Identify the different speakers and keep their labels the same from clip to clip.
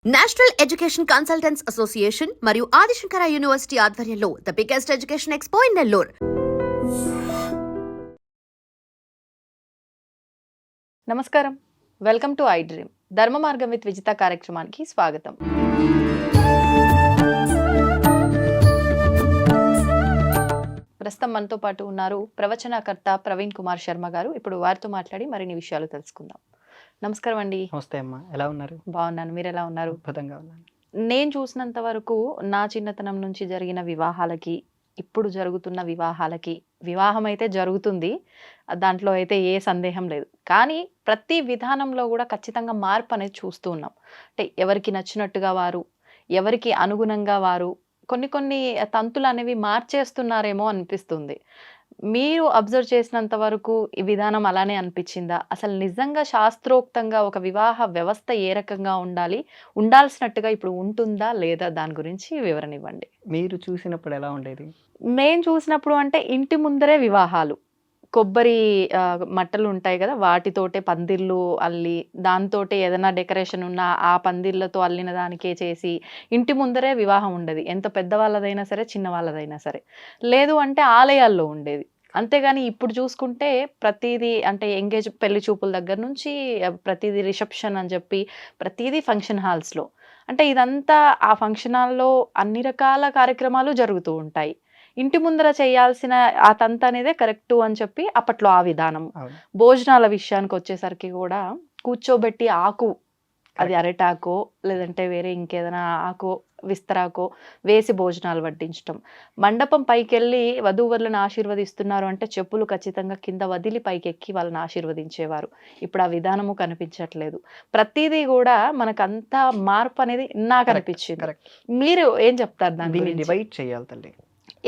Speaker 1: National education consultants association మరియు Adi Shankara university ఆధ్వర్యంలో the biggest education expo in Nellore.
Speaker 2: నమస్కారం, welcome to I dream. ధర్మ మార్గం విత్ విజిత కార్యక్రమానికి స్వాగతం. ప్రస్తుతం మనతో పాటు ఉన్నారు ప్రవచనకర్త ప్రవీణ్ కుమార్ శర్మ గారు. ఇప్పుడు వారితో మాట్లాడి మరిన్ని విషయాలు తెలుసుకుందాం. నమస్కారం అండి.
Speaker 3: నమస్తే అమ్మా, ఎలా ఉన్నారు?
Speaker 2: బాగున్నాను, మీరు ఎలా ఉన్నారు?
Speaker 3: అద్భుతంగా ఉన్నాను.
Speaker 2: నేను చూసినంత వరకు నా చిన్నతనం నుంచి జరిగిన వివాహాలకి ఇప్పుడు జరుగుతున్న వివాహాలకి, వివాహం అయితే జరుగుతుంది, దాంట్లో అయితే ఏ సందేహం లేదు. కానీ ప్రతి విధానంలో కూడా ఖచ్చితంగా మార్పు అనేది చూస్తూ ఉన్నాం. అంటే ఎవరికి నచ్చినట్టుగా వారు, ఎవరికి అనుగుణంగా వారు కొన్ని తంతులు అనేవి మార్చేస్తున్నారేమో అనిపిస్తుంది. మీరు అబ్జర్వ్ చేసినంత వరకు ఈ విధానం అలానే అనిపించిందా? అసలు నిజంగా శాస్త్రోక్తంగా ఒక వివాహ వ్యవస్థ ఏ రకంగా ఉండాలి, ఉండాల్సినట్టుగా ఇప్పుడు ఉంటుందా లేదా, దాని గురించి వివరణ ఇవ్వండి.
Speaker 3: మీరు చూసినప్పుడు ఎలా ఉండేది?
Speaker 2: నేను చూసినప్పుడు అంటే ఇంటి ముందరే వివాహాలు, కొబ్బరి మట్టలు ఉంటాయి కదా, వాటితోటే పందిర్లు అల్లి దాంతోటే ఏదైనా డెకరేషన్ ఉన్న ఆ పందిర్లతో అల్లిన దానికే చేసి ఇంటి ముందరే వివాహం ఉండేది. ఎంత పెద్దవాళ్ళదైనా సరే, చిన్న వాళ్ళదైనా సరే. లేదు అంటే ఆలయాల్లో ఉండేది. అంతేగాని ఇప్పుడు చూసుకుంటే ప్రతిదీ అంటే పెళ్లి చూపుల దగ్గర నుంచి ప్రతిదీ రిసెప్షన్ అని చెప్పి ప్రతిదీ ఫంక్షన్ హాల్స్లో. అంటే ఇదంతా ఆ ఫంక్షన్ హాల్లో అన్ని రకాల కార్యక్రమాలు జరుగుతూ ఉంటాయి. ఇంటి ముందర చేయాల్సిన ఆ తంత అనేదే కరెక్టు అని చెప్పి అప్పట్లో ఆ విధానం. భోజనాల విషయానికి వచ్చేసరికి కూడా కూర్చోబెట్టి ఆకు, అది అరటాకో లేదంటే వేరే ఇంకేదైనా ఆకో విస్తరాకో వేసి భోజనాలు వడ్డించటం. మండపం పైకెళ్ళి వధూవరులను ఆశీర్వదిస్తున్నారు అంటే చెప్పులు ఖచ్చితంగా కింద వదిలి పైకెక్కి వాళ్ళని ఆశీర్వదించేవారు. ఇప్పుడు ఆ విధానము కనిపించట్లేదు. ప్రతిదీ కూడా మనకంతా మార్పు అనేది నాకు అనిపించింది. మీరు ఏం చెప్తారు దాన్ని?
Speaker 3: డివైడ్ చేయాలి తల్లి.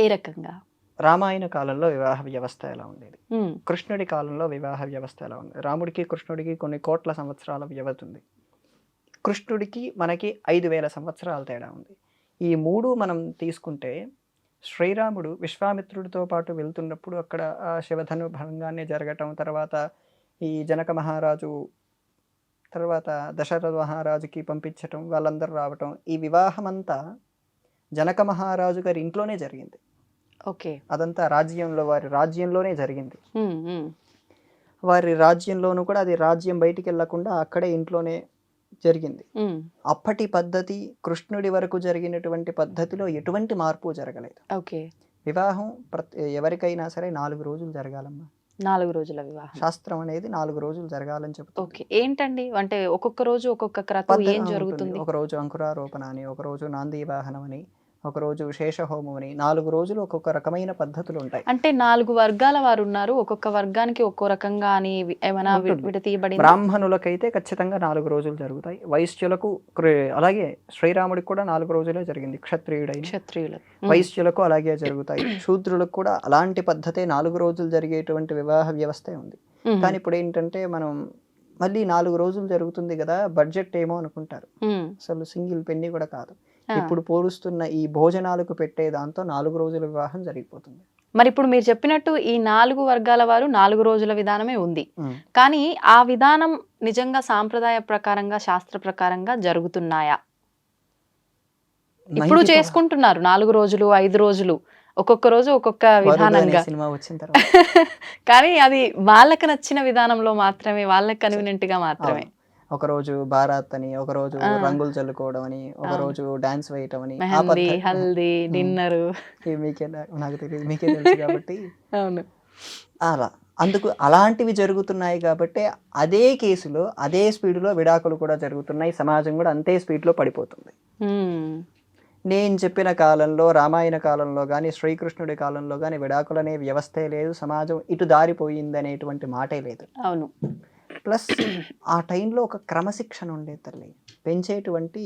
Speaker 2: ఏ రకంగా?
Speaker 3: రామాయణ కాలంలో వివాహ వ్యవస్థ ఎలా ఉండేది, కృష్ణుడి కాలంలో వివాహ వ్యవస్థ ఎలా ఉంది? రాముడికి కృష్ణుడికి కొన్ని కోట్ల సంవత్సరాల వ్యవధి ఉంది. కృష్ణుడికి మనకి 5,000 సంవత్సరాల తేడా ఉంది. ఈ మూడు మనం తీసుకుంటే శ్రీరాముడు విశ్వామిత్రుడితో పాటు వెళ్తున్నప్పుడు అక్కడ శివధను భంగాన్ని జరగటం, తర్వాత ఈ జనక మహారాజు, తర్వాత దశరథ మహారాజుకి పంపించటం, వాళ్ళందరూ రావటం, ఈ వివాహం అంతా జనక మహారాజు గారి ఇంట్లోనే జరిగింది.
Speaker 2: ఓకే,
Speaker 3: అదంతా వారి రాజ్యంలోనే జరిగింది. వారి రాజ్యంలోనూ కూడా అది రాజ్యం బయటికి వెళ్ళకుండా అక్కడే ఇంట్లోనే జరిగింది. అప్పటి పద్ధతి, కృష్ణుడి వరకు జరిగినటువంటి పద్ధతిలో ఎటువంటి మార్పు జరగలేదు.
Speaker 2: ఓకే,
Speaker 3: వివాహం ఎవరికైనా సరే 4 రోజులు జరగాలమ్మా.
Speaker 2: 4 రోజుల వివాహం
Speaker 3: శాస్త్రం అనేది 4 రోజులు జరగాలని చెప్తుంది.
Speaker 2: ఓకే, ఏంటండి అంటే ఒక్కొక్క రోజు ఒక్కొక్క క్రతువు ఏం జరుగుతుంది?
Speaker 3: ఒక రోజు అంకురారోపణ అని, ఒక రోజు నాంది వాహనం అని, ఒక రోజు శేషహోమం అని, 4 రోజులు ఒక్కొక్క రకమైన పద్ధతులు ఉంటాయి.
Speaker 2: అంటే 4 వర్గాల వారు ఉన్నారు, ఒక్కొక్క వర్గానికి ఒక్కో రకంగా అని ఏమైనా విడతీయబడింది?
Speaker 3: బ్రాహ్మణులకైతే ఖచ్చితంగా 4 రోజులు జరుగుతాయి. వైశ్యులకు, అలాగే శ్రీరాముడికి కూడా 4 రోజులే జరిగింది. క్షత్రియులు వైశ్యులకు అలాగే జరుగుతాయి. శూద్రులకు కూడా అలాంటి పద్ధతే 4 రోజులు జరిగేటువంటి వివాహ వ్యవస్థే ఉంది. కానీ ఇప్పుడు ఏంటంటే మనం మళ్ళీ 4 రోజులు జరుగుతుంది కదా, బడ్జెట్ ఏమో అనుకుంటారు. అసలు సింగిల్ పెన్ని కూడా కాదు. ఇప్పుడు పోలుస్తున్న ఈ భోజనాలకు పెట్టే దాంతో 4 రోజుల వివాహం జరిగిపోతుంది.
Speaker 2: మరి ఇప్పుడు మీరు చెప్పినట్టు ఈ 4 వర్గాల వారు 4 రోజుల విధానమే ఉంది. కానీ ఆ విధానం నిజంగా సాంప్రదాయ ప్రకారంగా, శాస్త్ర ప్రకారంగా జరుగుతున్నాయా? ఇప్పుడు చేసుకుంటున్నారు 4 రోజులు, 5 రోజులు, ఒక్కొక్క రోజు ఒక్కొక్క విధానంగా.
Speaker 3: సినిమా వచ్చిన తర్వాత
Speaker 2: కానీ అది వాళ్ళకి నచ్చిన విధానంలో మాత్రమే, వాళ్ళకి కన్వీనియంట్ గా మాత్రమే.
Speaker 3: ఒక రోజు బారాత్ అని, ఒక రోజు రంగులు చల్లుకోవడం అని, ఒక రోజు డాన్స్ వేయటం అని,
Speaker 2: హల్దీ, డిన్నర్,
Speaker 3: నాకు తెలియదు, మీకే తెలుసు కాబట్టి.
Speaker 2: అవును,
Speaker 3: అలా అందుకు అలాంటివి జరుగుతున్నాయి కాబట్టి అదే కేసులో అదే స్పీడ్లో విడాకులు కూడా జరుగుతున్నాయి. సమాజం కూడా అంతే స్పీడ్లో పడిపోతుంది. నేను చెప్పిన కాలంలో, రామాయణ కాలంలో కానీ, శ్రీకృష్ణుడి కాలంలో కానీ విడాకులు అనే వ్యవస్థే లేదు. సమాజం ఇటు దారిపోయింది అనేటువంటి మాటే లేదు.
Speaker 2: అవును.
Speaker 3: ప్లస్ ఆ టైంలో ఒక క్రమశిక్షణ ఉండేది తల్లి. పెంచేటువంటి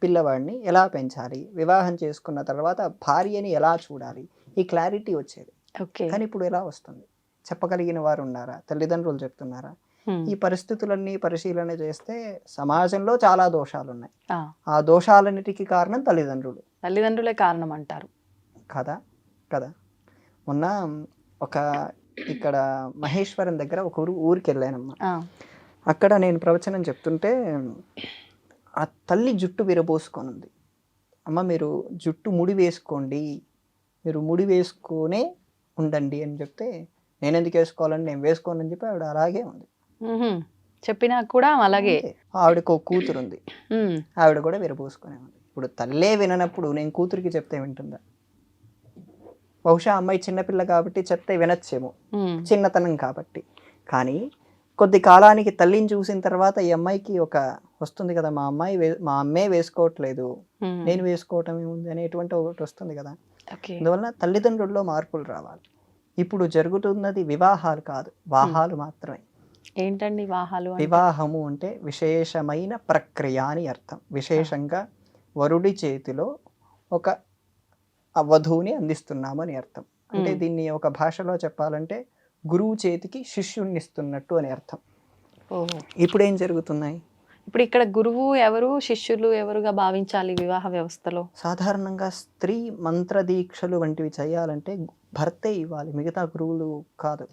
Speaker 3: పిల్లవాడిని ఎలా పెంచాలి, వివాహం చేసుకున్న తర్వాత భార్యని ఎలా చూడాలి, ఈ క్లారిటీ వచ్చేది. కానీ ఇప్పుడు ఎలా వస్తుంది? చెప్పగలిగిన వారు ఉన్నారా? తల్లిదండ్రులు చెప్తున్నారా? ఈ పరిస్థితులన్నీ పరిశీలన చేస్తే సమాజంలో చాలా దోషాలు ఉన్నాయి. ఆ దోషాలన్నిటికీ కారణం తల్లిదండ్రులే కారణం అంటారు కదా. మొన్న ఇక్కడ మహేశ్వరం దగ్గర ఒక ఊరికి వెళ్ళానమ్మా. అక్కడ నేను ప్రవచనం చెప్తుంటే ఆ తల్లి జుట్టు విరబోసుకొని ఉంది. అమ్మ మీరు జుట్టు ముడి వేసుకోండి, మీరు ముడి వేసుకునే ఉండండి అని చెప్తే, నేను ఎందుకు వేసుకోవాలని, నేను వేసుకోను అని చెప్పి ఆవిడ అలాగే ఉంది.
Speaker 2: చెప్పినా కూడా అలాగే.
Speaker 3: అంతే. ఆవిడకు ఒక కూతురు ఉంది, ఆవిడ కూడా విరబోసుకునే ఉంది. ఇప్పుడు తల్లే విననప్పుడు నేను కూతురికి చెప్తే వింటుందా? బహుశా అమ్మాయి చిన్నపిల్ల కాబట్టి చెప్తే వినొచ్చేమో, చిన్నతనం కాబట్టి. కానీ కొద్ది కాలానికి తల్లిని చూసిన తర్వాత ఈ అమ్మాయికి ఒక వస్తుంది కదా, మా అమ్మే వేసుకోవట్లేదు, నేను వేసుకోవటం ఏముంది అనేటువంటి ఒకటి వస్తుంది కదా. అందువల్ల తల్లిదండ్రుల్లో మార్పులు రావాలి. ఇప్పుడు జరుగుతున్నది వివాహాలు కాదు, వాహాలు మాత్రమే.
Speaker 2: ఏంటండి వాహాలు?
Speaker 3: వివాహము అంటే విశేషమైన ప్రక్రియ అని అర్థం. విశేషంగా వరుడి చేతిలో ఒక వధువుని అందిస్తున్నాము అని అర్థం. అంటే దీన్ని ఒక భాషలో చెప్పాలంటే గురువు చేతికి శిష్యుణ్ణి ఇస్తున్నట్టు అని అర్థం. ఇప్పుడు ఏం జరుగుతున్నాయి?
Speaker 2: ఇప్పుడు ఇక్కడ గురువు ఎవరు, శిష్యులు ఎవరుగా భావించాలి వివాహ వ్యవస్థలో? సాధారణంగా
Speaker 3: స్త్రీ మంత్ర దీక్షలు వంటివి చేయాలంటే భర్తే ఇవ్వాలి, మిగతా గురువులు కాదు.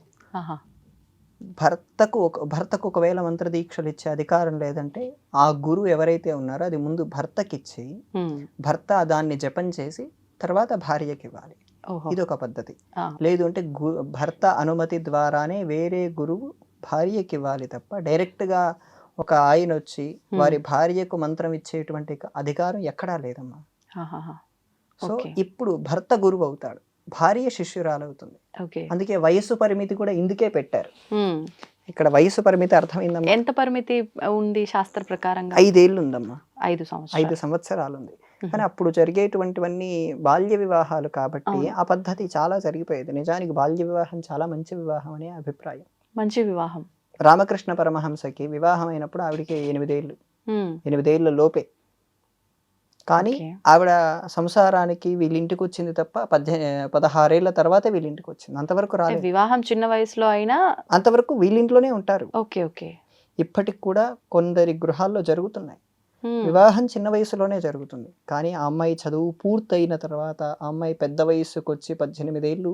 Speaker 3: భర్తకు ఒకవేళ మంత్ర దీక్షలు ఇచ్చే అధికారం లేదంటే ఆ గురువు ఎవరైతే ఉన్నారో అది ముందు భర్తకిచ్చి భర్త దాన్ని జపం చేసి తర్వాత భార్యకి ఇవ్వాలి. ఇది ఒక పద్ధతి. లేదు అంటే భర్త అనుమతి ద్వారానే వేరే గురువు భార్యకి ఇవ్వాలి తప్ప డైరెక్ట్ గా ఒక ఆయన వచ్చి వారి భార్యకు మంత్రం ఇచ్చేటువంటి అధికారం ఎక్కడా లేదమ్మా. సో ఇప్పుడు భర్త గురువు అవుతాడు, భార్య శిష్యురాలు అవుతుంది. అందుకే వయస్సు పరిమితి కూడా ఇందుకే పెట్టారు. ఇక్కడ వయస్సు పరిమితి అర్థమైందమ్మా?
Speaker 2: ఎంత పరిమితి ఉంది శాస్త్ర ప్రకారంగా?
Speaker 3: 5 ఏళ్ళు ఉందమ్మా.
Speaker 2: 5
Speaker 3: సంవత్సరాలు ఉంది. కానీ అప్పుడు జరిగేటువంటివన్నీ బాల్య వివాహాలు కాబట్టి ఆ పద్ధతి చాలా జరిగిపోయేది. నిజానికి బాల్య వివాహం చాలా మంచి వివాహం అనే అభిప్రాయం.
Speaker 2: మంచి వివాహం.
Speaker 3: రామకృష్ణ పరమహంసకి వివాహం అయినప్పుడు ఆవిడికి 8 ఏళ్ళు, 8 ఏళ్ళ లోపే. కానీ ఆవిడ సంసారానికి వీళ్ళింటికి వచ్చింది తప్ప 16 ఏళ్ల తర్వాతే వీళ్ళింటికి వచ్చింది. అంతవరకు రాలేదు.
Speaker 2: వివాహం చిన్న వయసులో అయినా
Speaker 3: అంతవరకు వీళ్ళింట్లోనే ఉంటారు.
Speaker 2: ఓకే.
Speaker 3: ఇప్పటికి కూడా కొందరి గృహాల్లో జరుగుతున్నాయి. వివాహం చిన్న వయసులోనే జరుగుతుంది. కానీ ఆ అమ్మాయి చదువు పూర్తయిన తర్వాత, ఆ అమ్మాయి పెద్ద వయసుకు వచ్చి 18 ఏళ్ళు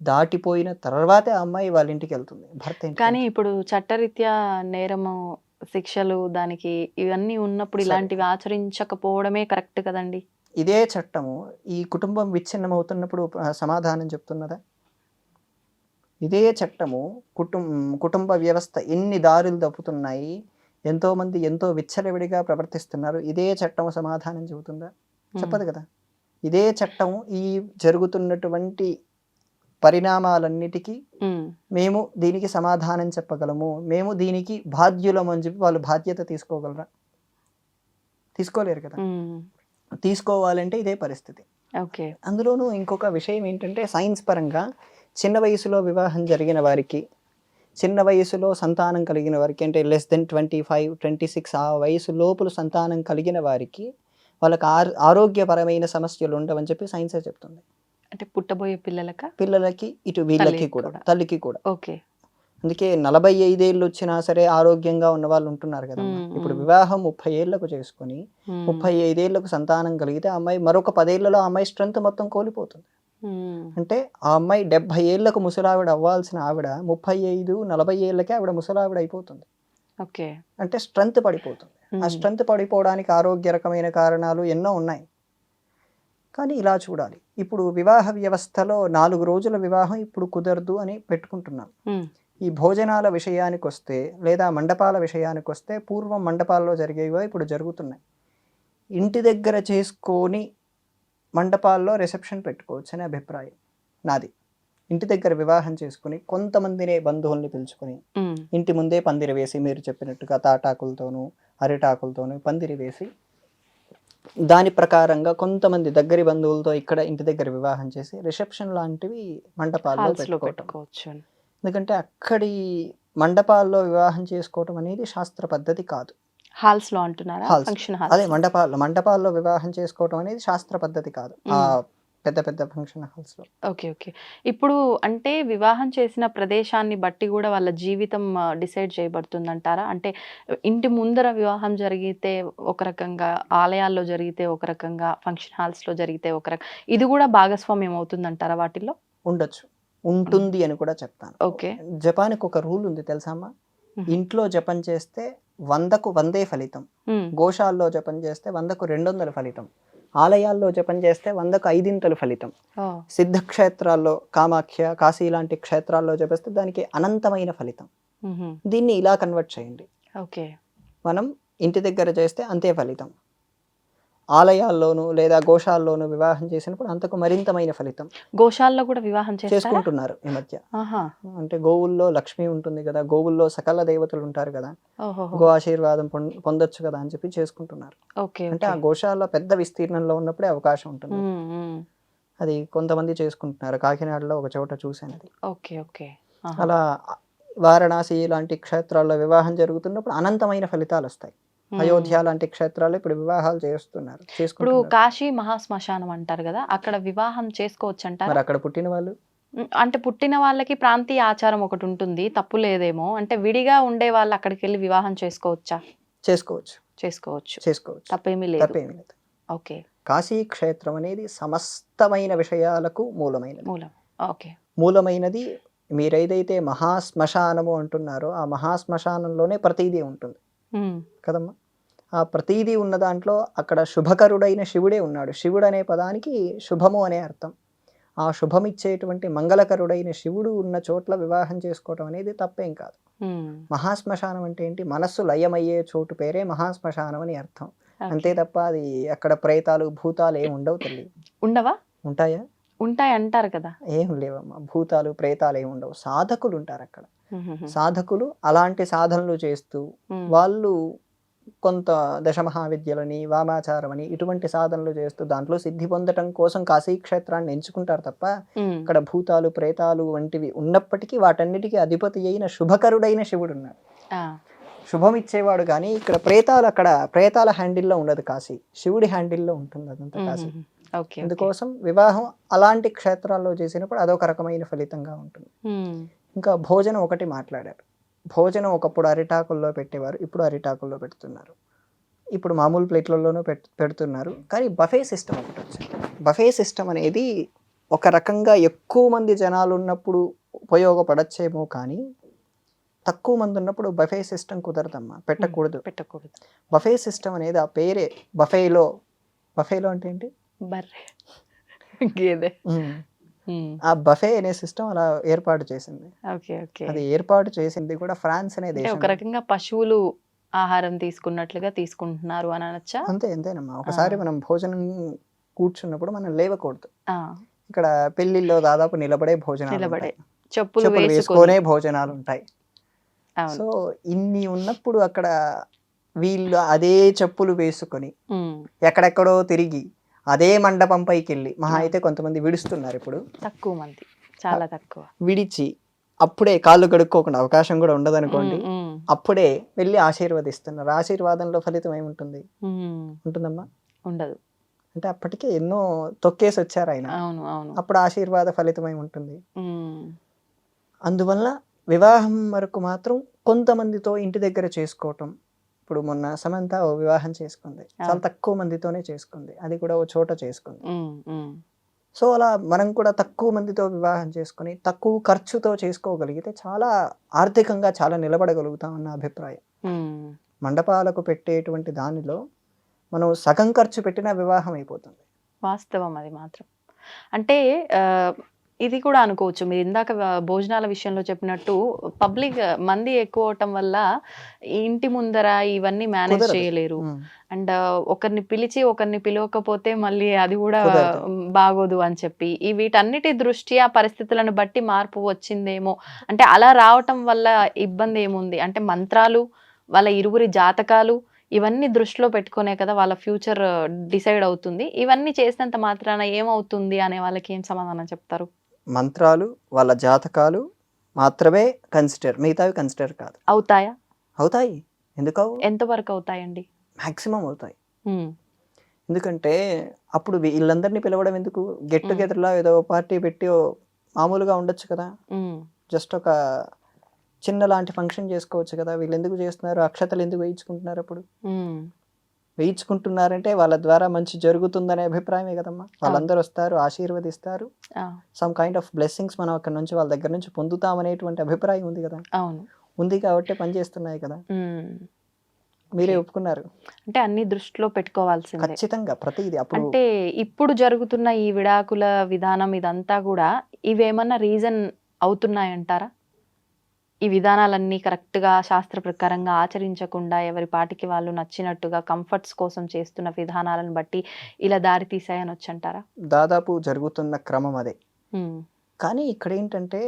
Speaker 3: దాటిపోయిన తర్వాతే ఆ అమ్మాయి వాళ్ళ ఇంటికి వెళ్తుంది, భర్త.
Speaker 2: కానీ ఇప్పుడు చట్టరీత్యా నేరము, శిక్షలు దానికి ఇవన్నీ ఉన్నప్పుడు ఇలాంటివి ఆచరించకపోవడమే కరెక్ట్ కదండి.
Speaker 3: ఇదే చట్టము ఈ కుటుంబం విచ్ఛిన్నం అవుతున్నప్పుడు సమాధానం చెప్తున్నదా? ఇదే చట్టము కుటుంబ వ్యవస్థ ఎన్ని దారులు తప్పుతున్నాయి, ఎంతోమంది ఎంతో విచ్చలవిడిగా ప్రవర్తిస్తున్నారు, ఇదే చట్టం సమాధానం చెబుతుందా? చెప్పదు కదా. ఇదే చట్టం ఈ జరుగుతున్నటువంటి పరిణామాలన్నిటికీ మేము దీనికి సమాధానం చెప్పగలము, మేము దీనికి బాధ్యులమని చెప్పి వాళ్ళు బాధ్యత తీసుకోగలరా? తీసుకోలేరు కదా. తీసుకోవాలంటే ఇదే పరిస్థితి. అందులోనూ ఇంకొక విషయం ఏంటంటే, సైన్స్ పరంగా చిన్న వయసులో వివాహం జరిగిన వారికి, చిన్న వయసులో సంతానం కలిగిన వారికి, అంటే లెస్ దెన్ 25, 26 ఆ వయసు లోపల సంతానం కలిగిన వారికి వాళ్ళకి ఆరోగ్యపరమైన సమస్యలు ఉండవని చెప్పి సైన్సే చెప్తుంది.
Speaker 2: అంటే పుట్టబోయే
Speaker 3: పిల్లలకి ఇటు వీళ్ళకి కూడా, తల్లికి కూడా.
Speaker 2: ఓకే.
Speaker 3: అందుకే 45 ఏళ్ళు వచ్చినా సరే ఆరోగ్యంగా ఉన్న వాళ్ళు ఉంటున్నారు కదా. ఇప్పుడు వివాహం 30 ఏళ్లకు చేసుకుని 35 ఏళ్లకు సంతానం కలిగితే ఆ అమ్మాయి మరొక 10 ఏళ్లలో ఆ అమ్మాయి స్ట్రెంత్ మొత్తం కోల్పోతుంది. అంటే ఆ అమ్మాయి 70 ఏళ్లకు ముసలావిడ అవ్వాల్సిన ఆవిడ 35, 40 ఏళ్ళకే ఆవిడ ముసలావిడ అయిపోతుంది. అంటే స్ట్రెంత్ పడిపోతుంది. ఆ స్ట్రెంత్ పడిపోవడానికి ఆరోగ్య రకమైన కారణాలు ఎన్నో ఉన్నాయి. కానీ ఇలా చూడాలి. ఇప్పుడు వివాహ వ్యవస్థలో 4 రోజుల వివాహం ఇప్పుడు కుదరదు అని పెట్టుకుంటున్నాం. ఈ భోజనాల విషయానికి వస్తే, లేదా మండపాల విషయానికి వస్తే, పూర్వం మండపాల్లో జరిగేవి ఇప్పుడు జరుగుతున్నాయి. ఇంటి దగ్గర చేసుకొని మండపాల్లో రిసెప్షన్ పెట్టుకోవచ్చు అనే అభిప్రాయం నాది. ఇంటి దగ్గర వివాహం చేసుకుని కొంతమందినే బంధువుల్ని పిలుచుకొని ఇంటి ముందే పందిరి వేసి, మీరు చెప్పినట్టుగా తాటాకులతోనూ అరిటాకులతోనూ పందిరి వేసి, దాని ప్రకారంగా కొంతమంది దగ్గరి బంధువులతో ఇక్కడ ఇంటి దగ్గర వివాహం చేసి రిసెప్షన్ లాంటివి మండపాల్లో పెట్టుకోవచ్చు. ఎందుకంటే అక్కడి మండపాల్లో వివాహం చేసుకోవటం అనేది శాస్త్ర పద్ధతి కాదు.
Speaker 2: హాల్స్ లో అంటున్నారా?
Speaker 3: అదే మండపాల్లో వివాహం చేసుకోవటం అనేది శాస్త్ర పద్ధతి కాదు, ఆ పెద్ద పెద్ద ఫంక్షన్ హాల్స్ లో.
Speaker 2: ఓకే. ఇప్పుడు అంటే వివాహం చేసిన ప్రదేశాన్ని బట్టి కూడా వాళ్ళ జీవితం డిసైడ్ చేయబడుతుందంటారా? అంటే ఇంటి ముందర వివాహం జరిగితే ఒక రకంగా, ఆలయాల్లో జరిగితే ఒక రకంగా, ఫంక్షన్ హాల్స్ లో జరిగితే ఒక రకంగా, ఇది కూడా భాగస్వామ్యం అవుతుందంటారా వాటిల్లో?
Speaker 3: ఉండొచ్చు, ఉంటుంది అని కూడా చెప్తాను.
Speaker 2: ఓకే.
Speaker 3: జపాన్కి ఒక రూల్ ఉంది తెలుసా అమ్మా? ఇంట్లో జపం చేస్తే 100కు 100 ఫలితం, గోశాల్లో జపం చేస్తే 100కు 200 ఫలితం, ఆలయాల్లో జపం చేస్తే 100కు 5 ఫలితం, సిద్ధక్షేత్రాల్లో కామాఖ్య కాశీ లాంటి క్షేత్రాల్లో జపిస్తే దానికి అనంతమైన ఫలితం. దీన్ని ఇలా కన్వర్ట్ చేయండి.
Speaker 2: ఓకే,
Speaker 3: మనం ఇంటి దగ్గర చేస్తే అంతే ఫలితం, ఆలయాల్లోనూ లేదా గోశాల్లోనూ వివాహం చేసినప్పుడు అంతకు మరింతమైన ఫలితం.
Speaker 2: గోశాల్లో కూడా వివాహం
Speaker 3: చేసుకుంటున్నారు ఈ మధ్య. అంటే గోవుల్లో లక్ష్మి ఉంటుంది కదా, గోవుల్లో సకల దేవతలు ఉంటారు కదా, గో ఆశీర్వాదం పొందొచ్చు కదా అని చెప్పి చేసుకుంటున్నారు. అంటే ఆ గోశాల పెద్ద విస్తీర్ణంలో ఉన్నప్పుడే అవకాశం ఉంటుంది. అది కొంతమంది చేసుకుంటున్నారు. కాకినాడలో ఒక చోట చూశాను అది. అలా వారణాసి లాంటి క్షేత్రాల్లో వివాహం జరుగుతున్నప్పుడు అనంతమైన ఫలితాలు వస్తాయి. అయోధ్య లాంటి క్షేత్రాలు ఇప్పుడు వివాహాలు చేస్తున్నారు.
Speaker 2: ఇప్పుడు కాశీ మహాశ్మశానం అంటారు కదా, అక్కడ వివాహం చేసుకోవచ్చు అంటారు.
Speaker 3: మరి అక్కడ పుట్టిన వాళ్ళు
Speaker 2: అంటే పుట్టిన వాళ్ళకి ప్రాంతీయ ఆచారం ఒకటి ఉంటుంది, తప్పు లేదేమో. అంటే విడిగా ఉండే వాళ్ళు అక్కడికి వెళ్ళి వివాహం చేసుకోవచ్చా? చేసుకోవచ్చు. తప్పేమీ లేదు. ఓకే.
Speaker 3: కాశీ క్షేత్రం అనేది సమస్తమైన విషయాలకు మూలమైనది. మీరేదైతే మహాశ్మశానము అంటున్నారో ఆ మహాశ్మశానంలోనే ప్రతిదీ ఉంటుంది కదమ్మా. ఆ ప్రతీదీ ఉన్న దాంట్లో అక్కడ శుభకరుడైన శివుడే ఉన్నాడు. శివుడు అనే పదానికి శుభము అనే అర్థం. ఆ శుభమిచ్చేటువంటి మంగళకరుడైన శివుడు ఉన్న చోట్ల వివాహం చేసుకోవటం అనేది తప్పేం కాదు. మహాశ్మశానం అంటే ఏంటి? మనస్సు లయమయ్యే చోటు పేరే మహాశ్మశానం అని అర్థం. అంతే తప్ప అది అక్కడ ప్రేతాలు భూతాలు ఏమి ఉండవు తల్లి.
Speaker 2: ఉండవా?
Speaker 3: ఉంటాయా?
Speaker 2: ఉంటాయి అంటారు కదా.
Speaker 3: ఏం లేవమ్మా, భూతాలు ప్రేతాలు ఏమి ఉండవు. సాధకులు ఉంటారు అక్కడ. సాధకులు అలాంటి సాధనలు చేస్తూ వాళ్ళు కొంత దశమహావిద్యలని వామాచారం అని ఇటువంటి సాధనలు చేస్తూ దాంట్లో సిద్ధి పొందటం కోసం కాశీ క్షేత్రాన్ని ఎంచుకుంటారు తప్ప ఇక్కడ భూతాలు ప్రేతాలు వంటివి ఉన్నప్పటికీ వాటన్నిటికీ అధిపతి అయిన శుభకరుడైన శివుడు ఉన్నాడు. శుభం ఇచ్చేవాడు. కానీ ఇక్కడ ప్రేతాల హ్యాండిల్లో ఉండదు కాశీ, శివుడి హ్యాండిల్లో ఉంటుంది అదంతా కాశీ. అందుకోసం వివాహం అలాంటి క్షేత్రాల్లో చేసినప్పుడు అదొక రకమైన ఫలితంగా ఉంటుంది. ఇంకా భోజనం ఒకటి మాట్లాడారు. భోజనం ఒకప్పుడు అరిటాకుల్లో పెట్టేవారు, ఇప్పుడు అరిటాకుల్లో పెడుతున్నారు. ఇప్పుడు మామూలు ప్లేట్లలోనూ పెడుతున్నారు. కానీ బఫే సిస్టమ్ ఒకటి వచ్చింది. బఫే సిస్టమ్ అనేది ఒక రకంగా ఎక్కువ మంది జనాలు ఉన్నప్పుడు ఉపయోగపడచ్చేమో, కానీ తక్కువ మంది ఉన్నప్పుడు బఫే సిస్టమ్ కుదరదమ్మా, పెట్టకూడదు. బఫే సిస్టమ్ అనేది ఆ పేరే బఫేలో అంటే ఏంటి?
Speaker 2: బర్రె, గేదె.
Speaker 3: ఆ బఫే అనే సిస్టమ్ అలా ఏర్పాటు చేసింది. అది ఏర్పాటు చేసింది కూడా ఫ్రాన్స్ అనే దేశం.
Speaker 2: ఒక రకంగా పశువులు ఆహారం తీసుకున్నట్లుగా తీసుకుంటున్నారు అని అనొచ్చా?
Speaker 3: అంతేనమ్మా. ఒకసారి మనం భోజనం కూర్చున్నప్పుడు మనం లేవకూడదు. ఇక్కడ పెళ్లిల్లో దాదాపు నిలబడే భోజనాలు,
Speaker 2: చెప్పులు
Speaker 3: వేసుకునే భోజనాలు ఉంటాయి. సో ఇన్ని ఉన్నప్పుడు అక్కడ వీళ్ళు అదే చెప్పులు వేసుకొని ఎక్కడెక్కడో తిరిగి అదే మండపం పైకి వెళ్ళి మహా అయితే కొంతమంది విడుస్తున్నారు. ఇప్పుడు
Speaker 2: తక్కువ మంది, చాలా తక్కువ
Speaker 3: విడిచి అప్పుడే కాళ్ళు కడుక్కోకుండా అవకాశం కూడా ఉండదు అనుకోండి, అప్పుడే వెళ్ళి ఆశీర్వదిస్తున్నారు. ఆశీర్వాదంలో ఫలితం ఏముంటుంది? ఉంటుందమ్మా?
Speaker 2: ఉండదు.
Speaker 3: అంటే అప్పటికే ఎన్నో తొక్కేసి వచ్చారు ఆయన. అప్పుడు ఆశీర్వాద ఫలితం ఏముంటుంది? అందువల్ల వివాహం వరకు మాత్రం కొంతమందితో ఇంటి దగ్గర చేసుకోవటం. ఇప్పుడు మొన్న సమంత వివాహం చేసుకుంది, చాలా తక్కువ మందితోనే చేసుకుంది, అది కూడా ఓ చోట చేసుకుంది. సో అలా మనం కూడా తక్కువ మందితో వివాహం చేసుకుని తక్కువ ఖర్చుతో చేసుకోగలిగితే చాలా ఆర్థికంగా చాలా నిలబడగలుగుతాం అన్న అభిప్రాయం. మండపాలకు పెట్టేటువంటి దానిలో మనం సగం ఖర్చు పెట్టినా వివాహం అయిపోతుంది.
Speaker 2: వాస్తవం అది మాత్రం. అంటే ఇది కూడా అనుకోవచ్చు, మీరు ఇందాక భోజనాల విషయంలో చెప్పినట్టు పబ్లిక్ మంది ఎక్కువ అవటం వల్ల ఇంటి ముందర ఇవన్నీ మేనేజ్ చేయలేరు. అండ్ ఒకరిని పిలిచి ఒకరిని పిలవకపోతే మళ్ళీ అది కూడా బాగోదు అని చెప్పి వీటన్నిటి దృష్ట్యా పరిస్థితులను బట్టి మార్పు వచ్చిందేమో. అంటే అలా రావటం వల్ల ఇబ్బంది ఏముంది అంటే మంత్రాలు, వాళ్ళ ఇరువురి జాతకాలు ఇవన్నీ దృష్టిలో పెట్టుకునే కదా వాళ్ళ ఫ్యూచర్ డిసైడ్ అవుతుంది. ఇవన్నీ చేసినంత మాత్రాన ఏమవుతుంది అనే వాళ్ళకి ఏం సమాధానం చెప్తారు?
Speaker 3: మంత్రాలు, వాళ్ళ జాతకాలు మాత్రమే కన్సిడర్, మిగతావి కన్సిడర్ కాదు.
Speaker 2: అవుతాయా?
Speaker 3: అవుతాయి. ఎందుకు?
Speaker 2: ఎంతవరకు అవుతాయండి?
Speaker 3: మాక్సిమం అవుతాయి. ఎందుకంటే అప్పుడు వీళ్ళందరినీ పిలవడం ఎందుకు? గెట్ టుగెదర్లా ఏదో పార్టీ పెట్టి మామూలుగా ఉండొచ్చు కదా, జస్ట్ ఒక చిన్న లాంటి ఫంక్షన్ చేసుకోవచ్చు కదా. వీళ్ళు ఎందుకు చేస్తున్నారు? అక్షతలు ఎందుకు వేయించుకుంటున్నారు? అప్పుడు వేయించుకుంటున్నారంటే వాళ్ళ ద్వారా మంచి జరుగుతుందనే అభిప్రాయమే కదమ్మా. వాళ్ళందరూ వస్తారు, ఆశీర్వదిస్తారు, సమ్ కైండ్ ఆఫ్ బ్లెస్సింగ్స్ మనం అక్కడ నుంచి వాళ్ళ దగ్గర నుంచి పొందుతామనేటువంటి అభిప్రాయం ఉంది కదా. ఉంది కాబట్టి పని చేస్తున్నాయి కదా. మీరే ఒప్పుకున్నారు.
Speaker 2: అంటే అన్ని దృష్టిలో పెట్టుకోవాల్సిందే.
Speaker 3: ఖచ్చితంగా ప్రతిదీ అప్పుడు
Speaker 2: అంటే ఇప్పుడు జరుగుతున్న ఈ విడాకుల విధానం ఇదంతా కూడా ఇవేమన్నా రీజన్ అవుతున్నాయంటారా? ఈ విధానాలన్నీ కరెక్ట్‌గా శాస్త్ర ప్రకారంగా ఆచరించకుండా ఎవరి పాటికి వాళ్ళు నచ్చినట్టుగా కంఫర్ట్స్ కోసం చేస్తున్న విధానాలను బట్టి ఇలా దారి తీసాయనొచ్చంటారా?
Speaker 3: దాదాపు జరుగుతున్న క్రమం అదే.
Speaker 2: హ్మ్.
Speaker 3: కానీ ఇక్కడేంటంటే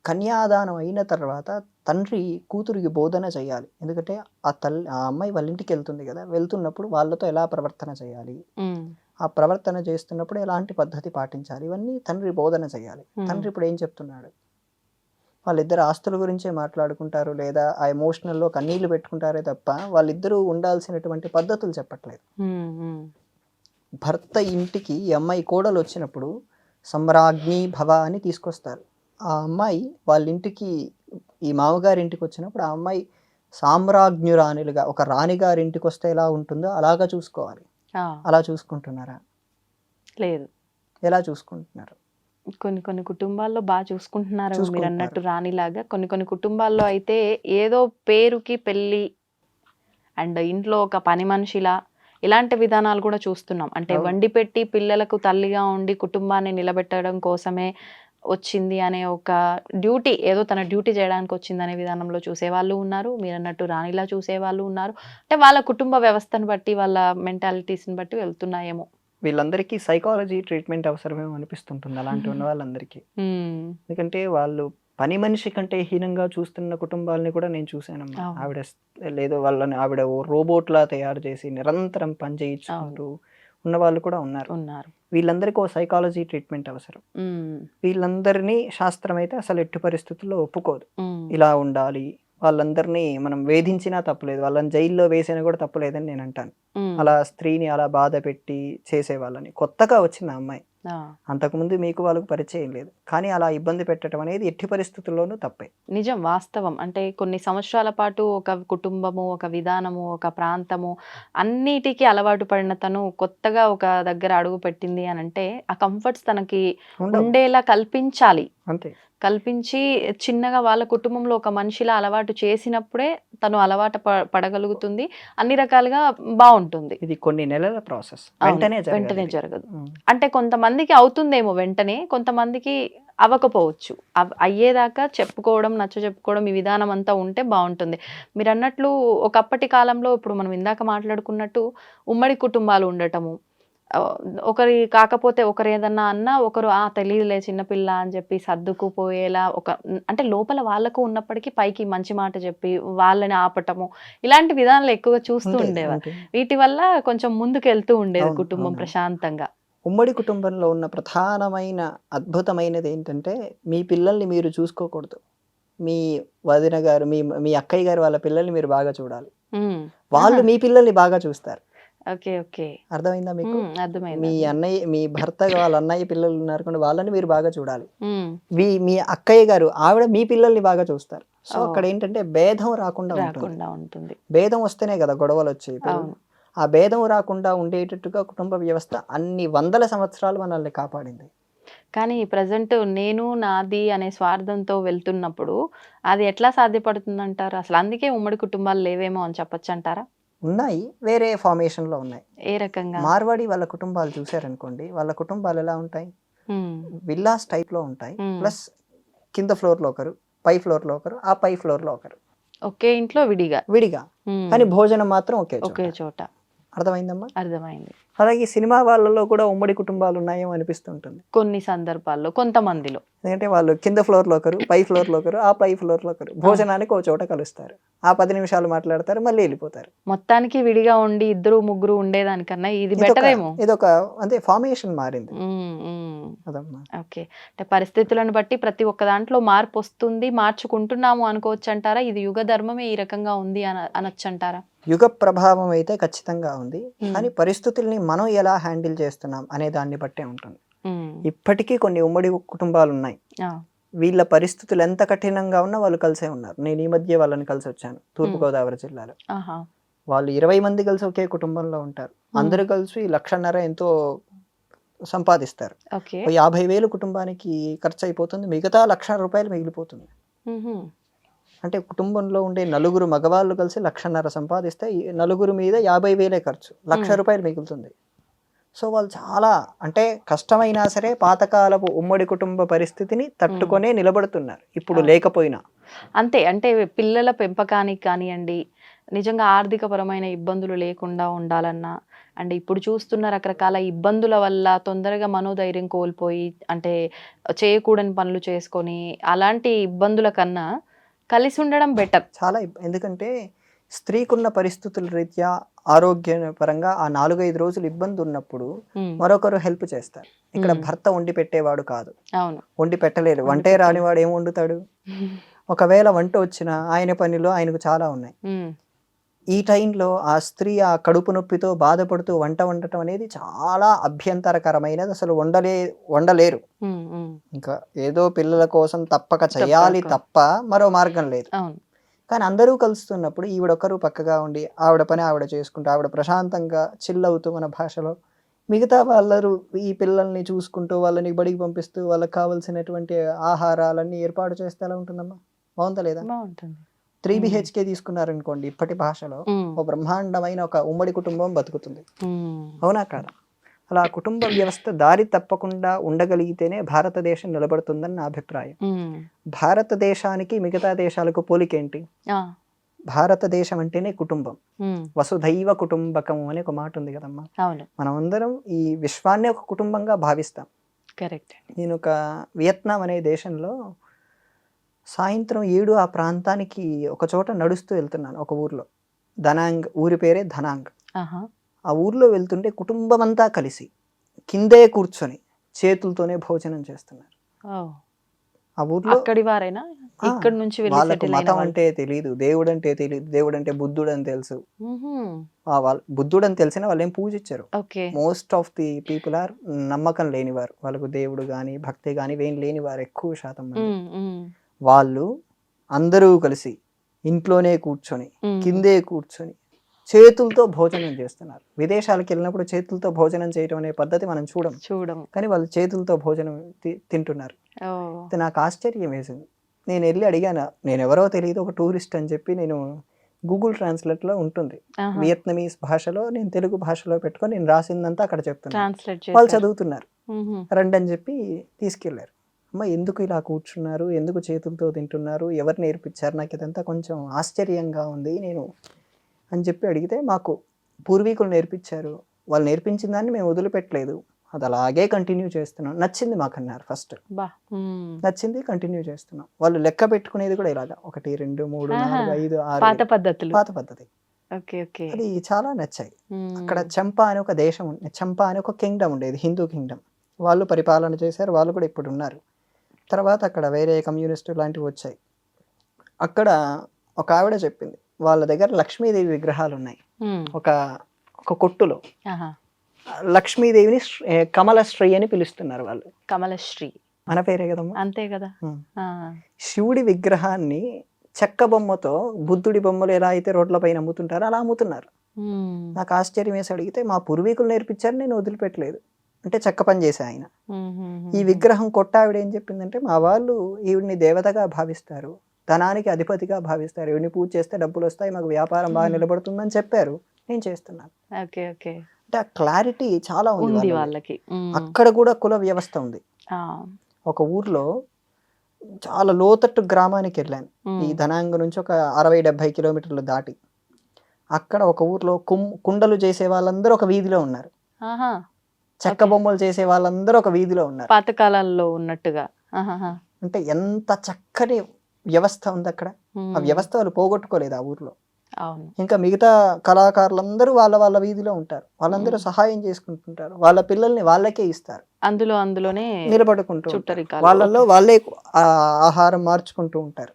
Speaker 3: కన్యాదానం అయిన తర్వాత తండ్రి కూతురికి బోధన చేయాలి. ఎందుకంటే ఆ అమ్మాయి వాళ్ళ ఇంటికి వెళ్తుంది కదా, వెళ్తున్నప్పుడు వాళ్ళతో ఎలా ప్రవర్తన చేయాలి,
Speaker 2: హ్మ్.
Speaker 3: ఆ ప్రవర్తన చేస్తున్నప్పుడు ఎలాంటి పద్ధతి పాటించాలి, ఇవన్నీ తండ్రి బోధన చేయాలి. తండ్రి ఇప్పుడు ఏం చెప్తున్నాడు, వాళ్ళిద్దరు ఆస్తుల గురించే మాట్లాడుకుంటారు, లేదా ఆ ఎమోషనల్లో కన్నీళ్లు పెట్టుకుంటారే తప్ప వాళ్ళిద్దరూ ఉండాల్సినటువంటి పద్ధతులు చెప్పట్లేదు. భర్త ఇంటికి ఈ అమ్మాయి కోడలు వచ్చినప్పుడు సమ్రాజ్ఞి భవ అని తీసుకొస్తారు. ఆ అమ్మాయి వాళ్ళ ఇంటికి ఈ మామగారి ఇంటికి వచ్చినప్పుడు ఆ అమ్మాయి సామ్రాజ్ఞురాణులుగా ఒక రాణిగారి ఇంటికి వస్తే ఎలా ఉంటుందో అలాగా చూసుకోవాలి. అలా చూసుకుంటున్నారా?
Speaker 2: లేదు.
Speaker 3: ఎలా చూసుకుంటున్నారు?
Speaker 2: కొన్ని కుటుంబాల్లో బాగా చూసుకుంటున్నారు మీరు అన్నట్టు రాణిలాగా. కొన్ని కుటుంబాల్లో అయితే ఏదో పేరుకి పెళ్ళి అండ్ ఇంట్లో ఒక పని మనిషిలా ఇలాంటి విధానాలు కూడా చూస్తున్నాం. అంటే వండి పెట్టి పిల్లలకు తల్లిగా ఉండి కుటుంబాన్ని నిలబెట్టడం కోసమే వచ్చింది అనే ఒక డ్యూటీ, ఏదో తన డ్యూటీ చేయడానికి వచ్చింది అనే విధానంలో చూసేవాళ్ళు ఉన్నారు. మీరు అన్నట్టు రాణిలా చూసేవాళ్ళు ఉన్నారు. అంటే వాళ్ళ కుటుంబ వ్యవస్థను బట్టి వాళ్ళ మెంటాలిటీస్ని బట్టి వెళ్తున్నాయేమో.
Speaker 3: వీళ్ళందరికీ సైకాలజీ ట్రీట్మెంట్ అవసరమేమో అనిపిస్తుంటుంది అలాంటి ఉన్న వాళ్ళందరికీ. ఎందుకంటే వాళ్ళు పని మనిషి కంటే హీనంగా చూస్తున్న కుటుంబాలని కూడా నేను చూశానమ్మా. ఆవిడ ఓ రోబోట్లా తయారు చేసి నిరంతరం పని చేయించుకుంటూ ఉన్న వాళ్ళు కూడా ఉన్నారు. వీళ్ళందరికీ ఓ సైకాలజీ ట్రీట్మెంట్ అవసరం. వీళ్ళందరినీ శాస్త్రం అయితే అసలు ఎట్టి పరిస్థితుల్లో ఒప్పుకోదు. ఇలా ఉండాలి, వాళ్ళందరినీ మనం వేధించినా తప్పులేదు, వాళ్ళని జైల్లో వేసినా కూడా తప్పులేదని నేను అంటాను. అలా స్త్రీని అలా బాధ పెట్టి చేసేవాళ్ళని. కొత్తగా వచ్చిన అమ్మాయి, అంతకుముందు మీకు వాళ్ళకు పరిచయం లేదు, కానీ అలా ఇబ్బంది పెట్టడం అనేది ఎట్టి పరిస్థితుల్లోనూ తప్పే.
Speaker 2: నిజం, వాస్తవం. అంటే కొన్ని సంవత్సరాల పాటు ఒక కుటుంబము, ఒక విధానము, ఒక ప్రాంతము అన్నిటికీ అలవాటు పడిన తను కొత్తగా ఒక దగ్గర అడుగు పెట్టింది అని అంటే ఆ కంఫర్ట్స్ తనకి ఉండేలా కల్పించాలి.
Speaker 3: అంతే,
Speaker 2: కల్పించి చిన్నగా వాళ్ళ కుటుంబంలో ఒక మనిషిలా అలవాటు చేసినప్పుడే తను అలవాటు పడగలుగుతుంది, అన్ని రకాలుగా బాగుంటుంది.
Speaker 3: ఇది కొన్ని నెలల ప్రాసెస్, వెంటనే
Speaker 2: జరగదు. అంటే కొంతమందికి అవుతుందేమో వెంటనే, కొంతమందికి అవ్వకపోవచ్చు. అయ్యేదాకా చెప్పుకోవడం, నచ్చ చెప్పుకోవడం, ఈ విధానం అంతా ఉంటే బాగుంటుంది. మీరు అన్నట్లు ఒకప్పటి కాలంలో ఇప్పుడు మనం ఇందాక మాట్లాడుకున్నట్టు ఉమ్మడి కుటుంబాలు ఉండటము, ఒకరి కాకపోతే ఒకరు ఏదన్నా అన్నా ఒకరు తెలియదులే చిన్నపిల్ల అని చెప్పి సర్దుకుపోయేలా అంటే లోపల వాళ్ళకు ఉన్నప్పటికీ పైకి మంచి మాట చెప్పి వాళ్ళని ఆపటము, ఇలాంటి విధానాలు ఎక్కువగా చూస్తూ ఉండేవారు. వీటి వల్ల కొంచెం ముందుకు వెళ్తూ ఉండేది కుటుంబం ప్రశాంతంగా.
Speaker 3: ఉమ్మడి కుటుంబంలో ఉన్న ప్రధానమైన అద్భుతమైనది ఏంటంటే, మీ పిల్లల్ని మీరు చూసుకోకూడదు, మీ వదిన గారు, మీ అక్కయ్య గారు వాళ్ళ పిల్లల్ని మీరు బాగా చూడాలి, వాళ్ళు మీ పిల్లల్ని బాగా చూస్తారు. అర్థమైందా మీకు? మీ అన్నయ్య, మీ భర్త వాళ్ళ అన్నయ్య పిల్లలు ఉన్నారు కానీ వాళ్ళని మీరు బాగా చూడాలి. మీ అక్కయ్య గారు ఆవిడ మీ పిల్లల్ని బాగా చూస్తారు. సో అక్కడ ఏంటంటే భేదం రాకుండా ఉంటుంది. భేదం వస్తేనే కదా గొడవలు వచ్చాయి. ఆ భేదం రాకుండా ఉండేటట్టుగా కుటుంబ వ్యవస్థ అన్ని వందల సంవత్సరాలు మనల్ని కాపాడింది.
Speaker 2: కానీ ప్రజెంట్ నేను నాది అనే స్వార్థంతో వెళ్తున్నప్పుడు అది ఎట్లా సాధ్యపడుతుందంటారు? అసలు అందుకే ఉమ్మడి కుటుంబాలు లేవేమో అని చెప్పొచ్చు అంటారా?
Speaker 3: ఉన్నాయి, వేరే ఫార్మేషన్ లో ఉన్నాయి.
Speaker 2: ఏ రకంగా?
Speaker 3: మార్వాడి వాళ్ళ కుటుంబాలు చూసారనుకోండి, వాళ్ళ కుటుంబాలు ఎలా ఉంటాయి, విల్లాస్ టైప్ లో ఉంటాయి. ప్లస్ కింద ఫ్లోర్ లో ఒకరు, పై ఫ్లోర్ లో ఒకరు, ఆ పై ఫ్లోర్ లో ఒకరు,
Speaker 2: ఒకే ఇంట్లో విడిగా
Speaker 3: కానీ భోజనం మాత్రం ఒకే చోట.
Speaker 2: అర్థమైందమ్మా?
Speaker 3: అర్థమైంది. అలాగే సినిమా వాళ్ళలో కూడా ఉమ్మడి కుటుంబాలు ఉన్నాయేమో అనిపిస్తుంటుంది
Speaker 2: కొన్ని సందర్భాల్లో, కొంతమందిలో.
Speaker 3: ఎందుకంటే వాళ్ళు కింద ఫ్లోర్ లో ఒకరు, పై ఫ్లోర్ లో ఒకరు, ఆ పై ఫ్లోర్ లో ఒకరు భోజనానికి ఒక చోట కలుస్తారు, ఆ 10 నిమిషాలు మాట్లాడతారు, మళ్ళీ వెళ్ళిపోతారు.
Speaker 2: మొత్తానికి విడిగా ఉండి ఇద్దరు ముగ్గురు ఉండేదానికన్నా ఇది బెటర్ ఏమో.
Speaker 3: ఇదొక అంటే ఫార్మేషన్ మారింది.
Speaker 2: ఓకే, అంటే పరిస్థితులను బట్టి ప్రతి ఒక్క దాంట్లో మార్పు వస్తుంది, మార్చుకుంటున్నాము అనుకోవచ్చు అంటారా? ఇది యుగ ధర్మమే ఈ రకంగా ఉంది అనొచ్చు అంటారా?
Speaker 3: యుగ ప్రభావం అయితే ఖచ్చితంగా ఉంది, కానీ పరిస్థితుల్ని మనం ఎలా హ్యాండిల్ చేస్తున్నాం అనే దాన్ని బట్టే ఉంటుంది. ఇప్పటికీ కొన్ని ఉమ్మడి కుటుంబాలు ఉన్నాయి, వీళ్ళ పరిస్థితులు ఎంత కఠినంగా ఉన్నా వాళ్ళు కలిసే ఉన్నారు. నేను ఈ మధ్య వాళ్ళని కలిసి వచ్చాను తూర్పుగోదావరి జిల్లాలో. వాళ్ళు 20 మంది కలిసి ఒకే కుటుంబంలో ఉంటారు, అందరూ కలిసి 1,50,000 ఎంతో సంపాదిస్తారు. 50,000 కుటుంబానికి ఖర్చు అయిపోతుంది, మిగతా 1,00,000 రూపాయలు మిగిలిపోతుంది. అంటే కుటుంబంలో ఉండే నలుగురు మగవాళ్ళు కలిసి 1,50,000 సంపాదిస్తే ఈ నలుగురు మీద 50,000 ఖర్చు, 1,00,000 రూపాయలు మిగులుతుంది. సో వాళ్ళు చాలా అంటే కష్టమైనా సరే పాతకాలపు ఉమ్మడి కుటుంబ పరిస్థితిని తట్టుకొనే నిలబడుతున్నారు ఇప్పుడు లేకపోయినా.
Speaker 2: అంతే. అంటే పిల్లల పెంపకానికి కానియండి, నిజంగా ఆర్థికపరమైన ఇబ్బందులు లేకుండా ఉండాలన్నా, అండ్ ఇప్పుడు చూస్తున్న రకరకాల ఇబ్బందుల వల్ల తొందరగా మనోధైర్యం కోల్పోయి, అంటే చేయకూడని పనులు చేసుకొని, అలాంటి ఇబ్బందుల కన్నా కలిసి ఉండడం బెటర్.
Speaker 3: చాలా ఎందుకంటే స్త్రీకున్న పరిస్థితుల రీత్యా ఆరోగ్యపరంగా ఆ 4-5 రోజులు ఇబ్బంది ఉన్నప్పుడు మరొకరు హెల్ప్ చేస్తారు. ఇక్కడ భర్త వండి పెట్టేవాడు కాదు,
Speaker 2: అవును.
Speaker 3: వండి పెట్టలేరు. వంటే రానివాడు ఏం వండుతాడు? ఒకవేళ వంట వచ్చినా ఆయన పనిలో ఆయనకు చాలా ఉన్నాయి. ఈ టైంలో ఆ స్త్రీ ఆ కడుపు నొప్పితో బాధపడుతూ వంట వండటం అనేది చాలా అభ్యంతరకరమైనది. అసలు వండలేరు. ఇంకా ఏదో పిల్లల కోసం తప్పక చేయాలి తప్ప మరో మార్గం లేదు. కానీ అందరూ కలుస్తున్నప్పుడు ఈవిడొక్కరు పక్కగా ఉండి ఆవిడ పని ఆవిడ చేసుకుంటూ ఆవిడ ప్రశాంతంగా చిల్ అవుతూ మన భాషలో, మిగతా వాళ్ళరు ఈ పిల్లల్ని చూసుకుంటూ వాళ్ళని బడికి పంపిస్తూ వాళ్ళకి కావాల్సినటువంటి ఆహారాలన్నీ ఏర్పాటు చేస్తే ఎలా ఉంటుందమ్మా? బాగుందా లేదా? 3 BHK తీసుకున్నారనుకోండి ఇప్పటి భాషలో ఒక బ్రహ్మాండమైన ఒక ఉమ్మడి కుటుంబం బతుకుతుంది. అవునా కాదా? అలా కుటుంబ వ్యవస్థ దారి తప్పకుండా ఉండగలిగితేనే భారతదేశం నిలబడుతుందని నా అభిప్రాయం. భారతదేశానికి మిగతా దేశాలకు పోలికేంటి? భారతదేశం అంటేనే కుటుంబం. వసుధైవ కుటుంబకం అనే ఒక మాట ఉంది కదమ్మా. మనం అందరం ఈ విశ్వాన్ని ఒక కుటుంబంగా భావిస్తాం.
Speaker 2: కరెక్ట్.
Speaker 3: నేను ఒక వియత్నాం అనే దేశంలో సాయంత్రం 7 ఆ ప్రాంతానికి ఒక చోట నడుస్తూ వెళ్తున్నాను. ఒక ఊర్లో ధనాంగ్, ఊరి పేరే ధనాంగ్. ఆ ఊర్లో వెళ్తుంటే కుటుంబం అంతా కలిసి కిందే కూర్చొని చేతులతోనే భోజనం చేస్తున్నారు. ఆ ఊర్లో
Speaker 2: ఇక్కడ నుంచి
Speaker 3: వాళ్ళకు మతం అంటే తెలియదు, దేవుడు అంటే తెలియదు. దేవుడు అంటే బుద్ధుడు అని తెలుసు. బుద్ధుడు అని తెలిసిన వాళ్ళు ఏం పూజించారు. Most of the people are నమ్మకం లేనివారు. వాళ్ళకు దేవుడు గాని భక్తి గాని ఏం లేనివారు ఎక్కువ శాతం మంది. వాళ్ళు అందరూ కలిసి ఇంట్లోనే కూర్చొని కిందే కూర్చొని చేతులతో భోజనం చేస్తున్నారు. విదేశాలకు వెళ్ళినప్పుడు చేతులతో భోజనం చేయడం అనే పద్ధతి మనం చూడం, కానీ వాళ్ళు చేతులతో భోజనం తింటున్నారు. నాకు ఆశ్చర్యం వేసింది. నేను వెళ్ళి అడిగాను, నేను ఎవరో తెలియదు, ఒక టూరిస్ట్ అని చెప్పి నేను గూగుల్ ట్రాన్స్లేట్లో ఉంటుంది వియత్నమీస్ భాషలో, నేను తెలుగు భాషలో పెట్టుకొని నేను రాసిందంతా అక్కడ చెప్తున్నాను. వాళ్ళు చదువుతున్నారు. రండి అని చెప్పి తీసుకెళ్లారు. అమ్మ ఎందుకు ఇలా కూర్చున్నారు, ఎందుకు చేతులతో తింటున్నారు, ఎవరు నేర్పించారు, నాకు ఇదంతా కొంచెం ఆశ్చర్యంగా ఉంది నేను అని చెప్పి అడిగితే, మాకు పూర్వీకులు నేర్పించారు, వాళ్ళు నేర్పించిన దాన్ని మేము వదిలిపెట్టలేదు, అది అలాగే కంటిన్యూ చేస్తున్నాం, నచ్చింది మాకు అన్నారు. ఫస్ట్ నచ్చింది, కంటిన్యూ చేస్తున్నాం. వాళ్ళు లెక్క పెట్టుకునేది కూడా ఇలాగా 1 2 3 4 5 6 పాత పద్ధతి. అది చాలా నచ్చాయి. అక్కడ చంపా అనే ఒక దేశం, చంపా అనే ఒక కింగ్డమ్ ఉండేది, హిందూ కింగ్డమ్. వాళ్ళు పరిపాలన చేశారు, వాళ్ళు కూడా ఇప్పుడు ఉన్నారు. తర్వాత అక్కడ వేరే కమ్యూనిస్ట్ లాంటివి వచ్చాయి. అక్కడ ఒక ఆవిడ చెప్పింది, వాళ్ళ దగ్గర లక్ష్మీదేవి విగ్రహాలు ఉన్నాయి. ఒక కొట్టులో లక్ష్మీదేవిని కమలశ్రీ అని పిలుస్తున్నారు వాళ్ళు.
Speaker 2: కమలశ్రీ
Speaker 3: మన పేరే కదమ్మా.
Speaker 2: అంతే కదా.
Speaker 3: శివుడి విగ్రహాన్ని చెక్క బొమ్మతో, బుద్ధుడి బొమ్మలు ఎలా అయితే రోడ్ల పైన అమ్ముతుంటారో అలా అమ్ముతున్నారు. నాకు ఆశ్చర్యం వేసి అడిగితే, మా పూర్వీకులు నేర్పించారు, నేను వదిలిపెట్టలేదు అంటే చెక్క పని చేసే ఆయన. ఈ విగ్రహం కొట్టావిడ ఏం చెప్పిందంటే, మా వాళ్ళు ఈవిడిని దేవతగా భావిస్తారు, ధనానికి అధిపతిగా భావిస్తారు, ఈవిడిని పూజ చేస్తే డబ్బులు వస్తాయి, మాకు వ్యాపారం బాగా నిలబడుతుందని చెప్పారు, నేను చేస్తున్నాను. అంటే ఆ క్లారిటీ చాలా ఉంది వాళ్ళకి. అక్కడ కూడా కుల వ్యవస్థ ఉంది. ఒక ఊర్లో చాలా లోతట్టు గ్రామానికి వెళ్ళాను, ఈ ధనాంగ నుంచి ఒక 60-70 కిలోమీటర్లు దాటి. అక్కడ ఒక ఊర్లో కుండలు చేసే వాళ్ళందరూ ఒక వీధిలో ఉన్నారు, చెక్క బొమ్మలు చేసే వాళ్ళందరూ ఒక వీధిలో ఉన్నారు,
Speaker 2: పాతకాలంలో ఉన్నట్టుగా.
Speaker 3: అంటే ఎంత చక్కని వ్యవస్థ ఉంది అక్కడ. ఆ వ్యవస్థ వాళ్ళు పోగొట్టుకోలేదు ఆ ఊర్లో. ఇంకా మిగతా కళాకారులందరూ వాళ్ళ వీధిలో ఉంటారు, వాళ్ళందరూ సహాయం చేసుకుంటుంటారు, వాళ్ళ పిల్లల్ని వాళ్ళకే ఇస్తారు,
Speaker 2: అందులోనే
Speaker 3: నిలబడుకుంటూ వాళ్ళల్లో వాళ్ళే ఆహారం మార్చుకుంటూ ఉంటారు.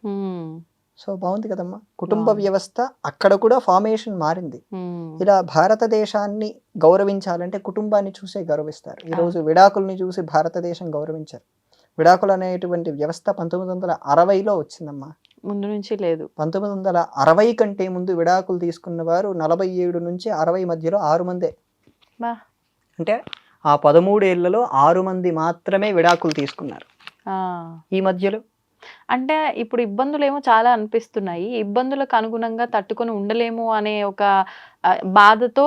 Speaker 3: సో బాగుంది కదమ్మా కుటుంబ వ్యవస్థ. అక్కడ కూడా ఫార్మేషన్ మారింది. ఇలా భారతదేశాన్ని గౌరవించాలంటే కుటుంబాన్ని చూసే గౌరవిస్తారు. ఈరోజు విడాకుల్ని చూసి భారతదేశం గౌరవించారు. విడాకులు అనేటువంటి వ్యవస్థ 1960లో వచ్చిందమ్మా,
Speaker 2: ముందు నుంచి లేదు.
Speaker 3: 1960 కంటే ముందు విడాకులు తీసుకున్న వారు 47 నుంచి 60 మధ్యలో 6 మందే. అంటే ఆ 13 ఏళ్లలో 6 మంది మాత్రమే విడాకులు తీసుకున్నారు. ఈ మధ్యలో
Speaker 2: అంటే ఇప్పుడు ఇబ్బందులేమో చాలా అనిపిస్తున్నాయి. ఇబ్బందులకు అనుగుణంగా తట్టుకొని ఉండలేము అనే ఒక బాధతో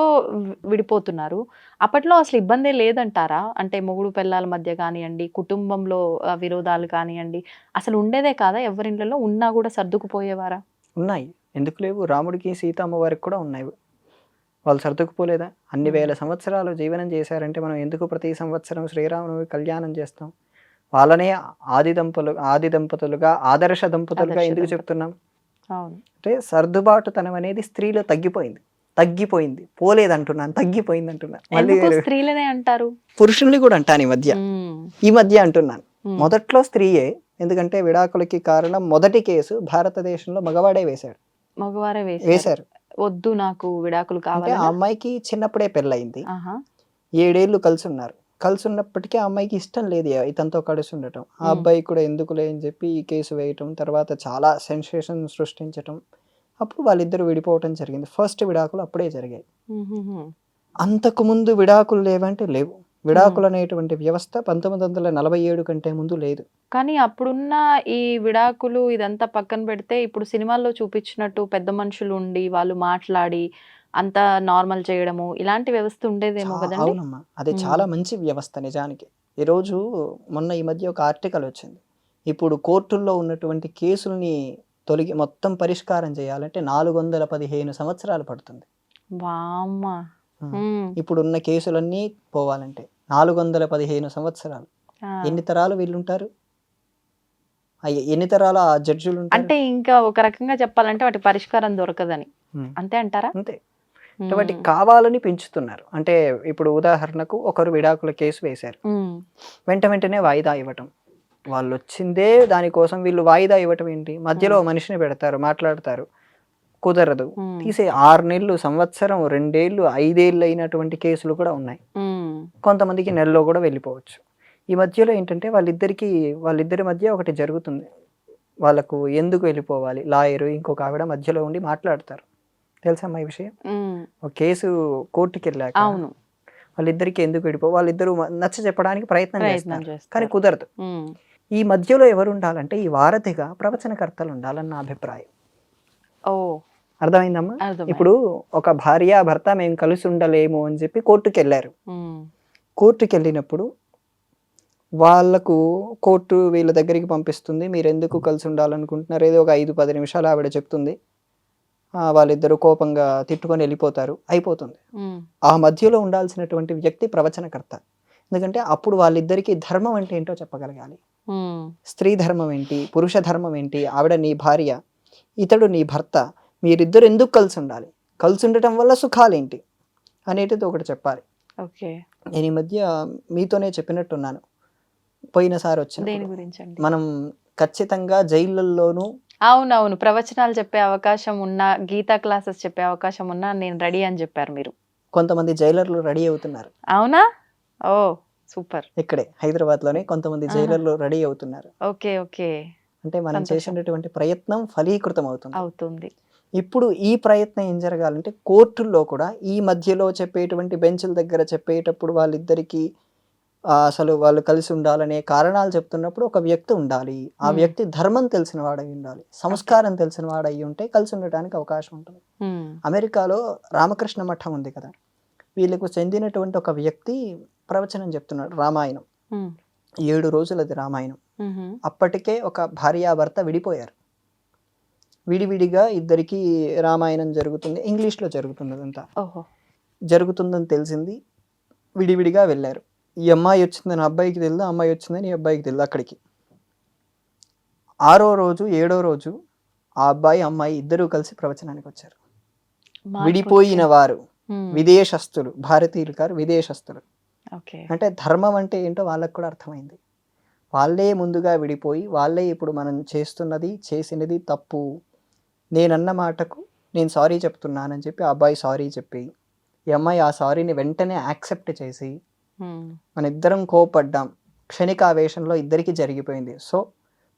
Speaker 2: విడిపోతున్నారు. అప్పట్లో అసలు ఇబ్బందే లేదంటారా? అంటే మొగుడు పెళ్ళాల మధ్య కానియండి, కుటుంబంలో విరోధాలు కానియండి, అసలు ఉండేదే కాదా ఎవరిండ్లలో? ఉన్నా గూడా సర్దుకుపోయేవారా?
Speaker 3: ఉన్నాయి. ఎందుకు లేవు? రాముడికి, సీతమ్మ వారికి కూడా ఉన్నాయి. వాళ్ళు సర్దుకుపోలేదా? అన్ని వేల సంవత్సరాలు జీవనం చేశారంటే మనం ఎందుకు ప్రతి సంవత్సరం శ్రీరామనవమి కళ్యాణం చేస్తాం? వాళ్ళనే ఆది దంపతులుగా, ఆదర్శ దంపతులుగా
Speaker 2: ఆదర్శ
Speaker 3: ఎందుకు
Speaker 2: దంపతులు.
Speaker 3: చెప్తున్నాం?
Speaker 2: అవును.
Speaker 3: అంటే సర్దుబాటుతనం అనేది స్త్రీలో తగ్గిపోయింది. తగ్గిపోయింది. పోలేదంటున్నాను. తగ్గిపోయిందంటున్నాను. మళ్ళీ
Speaker 2: ఎందుకు స్త్రీలనే అంటారు?
Speaker 3: పురుషుల్ని కూడా అంటాను ఈ మధ్య.
Speaker 2: హ్మ్.
Speaker 3: ఈ మధ్య అంటున్నాను.
Speaker 2: హ్మ్.
Speaker 3: మొదట్లో స్త్రీయే. ఎందుకంటే విడాకులకి కారణం మొదటి కేసు భారతదేశంలో మగవాడే వేశాడు.
Speaker 2: మగవారే
Speaker 3: వేశారు.
Speaker 2: వద్దు నాకు విడాకులు
Speaker 3: అంటే ఆ
Speaker 2: కావాలనా?
Speaker 3: అమ్మాయికి చిన్నప్పుడే పెళ్ళయింది.
Speaker 2: ఆహా!
Speaker 3: 7 ఏళ్ళు కలిసున్నారు. కలిసున్నప్పటికీ ఆ అమ్మాయికి ఇష్టం లేదు ఇతనితో కలిసి ఉండటం. ఆ
Speaker 2: హ్మ్.
Speaker 3: అబ్బాయి కూడా ఎందుకులే అని చెప్పి ఈ కేసు వేయటం, తర్వాత చాలా సెన్సేషన్ సృష్టించటం. అప్పుడు వాళ్ళిద్దరూ విడిపోవటం జరిగింది. ఫస్ట్ విడాకులు అప్పుడే జరిగాయి.
Speaker 2: హుహుహు.
Speaker 3: అంతకుముందు విడాకులు లేవంటే లేవు.
Speaker 2: హ్మ్.
Speaker 3: విడాకులు అనేటువంటి వ్యవస్థ 1947 కంటే ముందు లేదు.
Speaker 2: కానీ అప్పుడున్న ఈ విడాకులు ఇదంతా పక్కన పెడితే, ఇప్పుడు సినిమాల్లో చూపించినట్టు పెద్ద మనుషులుండి, వాళ్ళు మాట్లాడి, అంతా నార్మల్ చేయడము, ఇలాంటి వ్యవస్థ ఉండేదేమో గదండీ!
Speaker 3: అవునమ్మా. అది
Speaker 2: హ్మ్.
Speaker 3: చాలా మంచి వ్యవస్థ నిజానికి. ఈరోజు మొన్న ఈ మధ్య ఒక ఆర్టికల్ వచ్చింది. ఇప్పుడు కోర్టుల్లో ఉన్నటువంటి కేసుల్ని మొత్తం పరిష్కారం చేయాలంటే 415 సంవత్సరాలు పడుతుంది.
Speaker 2: వామ్మ!
Speaker 3: హ్మ్.
Speaker 2: హ్మ్.
Speaker 3: ఇప్పుడున్న కేసులన్నీ పోవాలంటే 415 సంవత్సరాలు.
Speaker 2: ఆ!
Speaker 3: ఎన్ని తరాలు వీళ్ళుంటారు? ఎన్ని తరాల ఆ జడ్జిలుంటారు?
Speaker 2: అంటే ఇంకా ఒక రకంగా చెప్పాలంటే వాటి పరిష్కారం దొరకదని.
Speaker 3: హ్మ్.
Speaker 2: అంతే అంటారా?
Speaker 3: అంతే. అంటే వాటికి
Speaker 2: హ్మ్.
Speaker 3: కావాలని పెంచుతున్నారు. అంటే ఇప్పుడు ఉదాహరణకు ఒకరు విడాకుల కేసు వేశారు.
Speaker 2: హ్మ్.
Speaker 3: వెంటనే వాయిదా ఇవ్వటం. వాళ్ళొచ్చిందే దానికోసం వీళ్ళు వాయిదా ఇవ్వటం ఏంటి? మధ్యలో
Speaker 2: హ్మ్.
Speaker 3: మనిషిని పెడతారు, మాట్లాడతారు. కుదరదు.
Speaker 2: హ్మ్.
Speaker 3: తీసే 6 నెలలు, సంవత్సరం, 2 ఏళ్ళు, 5 ఏళ్ళు అయినటువంటి కేసులు కూడా ఉన్నాయి.
Speaker 2: హ్మ్.
Speaker 3: కొంతమందికి నెలలో కూడా వెళ్ళిపోవచ్చు. ఈ మధ్యలో ఏంటంటే వాళ్ళిద్దరి మధ్య ఒకటి జరుగుతుంది. వాళ్ళకు ఎందుకు వెళ్ళిపోవాలి? లాయరు ఇంకొక ఆవిడ మధ్యలో ఉండి మాట్లాడతారు. తెలుసమ్మా ఈ విషయం?
Speaker 2: హ్మ్.
Speaker 3: ఒక కేసు కోర్టుకెళ్ళాక
Speaker 2: అవును.
Speaker 3: వాళ్ళిద్దరికీ ఎందుకు వాళ్ళిద్దరూ నచ్చ చెప్పడానికి ప్రయత్నం
Speaker 2: ప్రయత్నం
Speaker 3: చేస్తారు. కానీ
Speaker 2: చేస్తారు.
Speaker 3: కుదరదు.
Speaker 2: హ్మ్.
Speaker 3: ఈ మధ్యలో ఎవరుండాలంటే ఈ వారధిగా ప్రవచనకర్తలు ఉండాలని నా అభిప్రాయం.
Speaker 2: ఓహ్!
Speaker 3: అర్థమైందమ్మా?
Speaker 2: అర్థమైంది.
Speaker 3: ఇప్పుడు ఒక భార్య, భర్త మేము కలిసి ఉండలేము అని చెప్పి కోర్టుకెళ్లారు.
Speaker 2: హ్మ్.
Speaker 3: కోర్టుకెళ్ళినప్పుడు వాళ్ళకు కోర్టు వీళ్ళ దగ్గరికి పంపిస్తుంది. మీరెందుకు కలిసి ఉండాలనుకుంటున్నారు? ఏదో ఒక 5, 10 నిమిషాలు ఆవిడ చెప్తుంది. వాళ్ళిద్దరూ కోపంగా తిట్టుకొని వెళ్ళిపోతారు. అయిపోతుంది.
Speaker 2: హ్మ్.
Speaker 3: ఆ మధ్యలో ఉండాల్సినటువంటి వ్యక్తి ప్రవచనకర్త. ఎందుకంటే అప్పుడు వాళ్ళిద్దరికీ ధర్మం అంటే ఏంటో చెప్పగలగాలి.
Speaker 2: హ్మ్.
Speaker 3: స్త్రీ ధర్మం ఏంటి? పురుష ధర్మం ఏంటి? ఆవిడ నీ భార్య, ఇతడు నీ భర్త. మీరిద్దరు ఎందుకు కలిసి ఉండాలి? కలిసి ఉండటం వల్ల సుఖాలేంటి? అనేటిది ఒకటి చెప్పాలి.
Speaker 2: ఓకే.
Speaker 3: నేను ఈ మధ్య మీతోనే చెప్పినట్టున్నాను. పోయినసారి
Speaker 2: దేని
Speaker 3: వచ్చినప్పుడు.
Speaker 2: గురించండి?
Speaker 3: మనం ఖచ్చితంగా జైళ్ళల్లోనూ
Speaker 2: అవునవును. ప్రవచనాలు చెప్పే అవకాశం ఉన్నా, గీతా క్లాసెస్ చెప్పే అవకాశం ఉన్నా నేను రెడీ అని జెప్పారు మీరు.
Speaker 3: కొంతమంది జైలర్లు రెడీ అవుతున్నారు.
Speaker 2: అవునా? ఓహ్! సూపర్.
Speaker 3: ఇక్కడే హైదరాబాద్‌లోనే కొంతమంది
Speaker 2: ఆహా!
Speaker 3: జైలర్లు రెడీ అవుతున్నారు.
Speaker 2: ఓకే. ఓకే.
Speaker 3: అంటే మనం
Speaker 2: సంతోషం.
Speaker 3: చేసినటువంటి ప్రయత్నం ఫలీకృతం అవుతుంది.
Speaker 2: అవుతుంది.
Speaker 3: ఇప్పుడు ఈ ప్రయత్నం ఏం జరగాలంటే కోర్టుల్లో కూడా ఈ మధ్యలో చెప్పేటువంటి బెంచ్‌ల దగ్గర చెప్పేటప్పుడు వాళ్ళిద్దరికీ అసలు వాళ్ళు కలిసి ఉండాలనే కారణాలు చెప్తున్నప్పుడు ఒక వ్యక్తి ఉండాలి. ఆ
Speaker 2: హ్మ్.
Speaker 3: వ్యక్తి ధర్మం తెలిసిన వాడై ఉండాలి.
Speaker 2: ఓకే.
Speaker 3: సంస్కారం తెలిసిన వాడై ఉంటే కలిసి ఉండటానికి అవకాశం ఉంటుంది.
Speaker 2: హ్మ్.
Speaker 3: అమెరికాలో రామకృష్ణ మఠం ఉంది కదా! వీళ్ళకు చెందినటువంటి ఒక వ్యక్తి ప్రవచనం చెప్తున్నాడు రామాయణం.
Speaker 2: హ్మ్.
Speaker 3: 7 రోజులది రామాయణం.
Speaker 2: హుహు.
Speaker 3: అప్పటికే ఒక భార్యాభర్త విడిపోయారు. విడివిడిగా ఇద్దరికీ రామాయణం జరుగుతుంది. ఇంగ్లీష్‌లో జరుగుతుంది అదంతా.
Speaker 2: ఓహో!
Speaker 3: జరుగుతుందని తెలిసింది. విడివిడిగా వెళ్లారు. ఈ అమ్మాయి వచ్చిందని అబ్బాయికి తెలీదు. ఆ అమ్మాయి వచ్చిందని ఈ అబ్బాయికి తెలీదు అక్కడికి. 6 రోజు, 7 రోజు ఆ అబ్బాయి, అమ్మాయి ఇద్దరూ కలిసి ప్రవచనానికొచ్చారు. విడిపోయిన
Speaker 2: మార్పొచ్చింది.
Speaker 3: వారు
Speaker 2: హ్మ్.
Speaker 3: విదేశస్థులు, భారతీయులు కారు విదేశస్థులు.
Speaker 2: ఓకే.
Speaker 3: అంటే ధర్మం అంటే ఏంటో వాళ్ళకి కూడా అర్థమైంది. వాళ్ళే ముందుగా విడిపోయి, వాళ్ళే ఇప్పుడు మనం చేసినది తప్పు. నేనన్న మాటకు నేను సారీ చెప్తున్నానని చెప్పి ఆ అబ్బాయి సారీ చెప్పి, ఈ అమ్మాయి ఆ సారీని వెంటనే యాక్సెప్ట్ చేసి,
Speaker 2: హ్మ్.
Speaker 3: మనిద్దరం కోప్పడ్డాం. క్షణికావేశంలో ఇద్దరికీ జరిగిపోయింది. సో,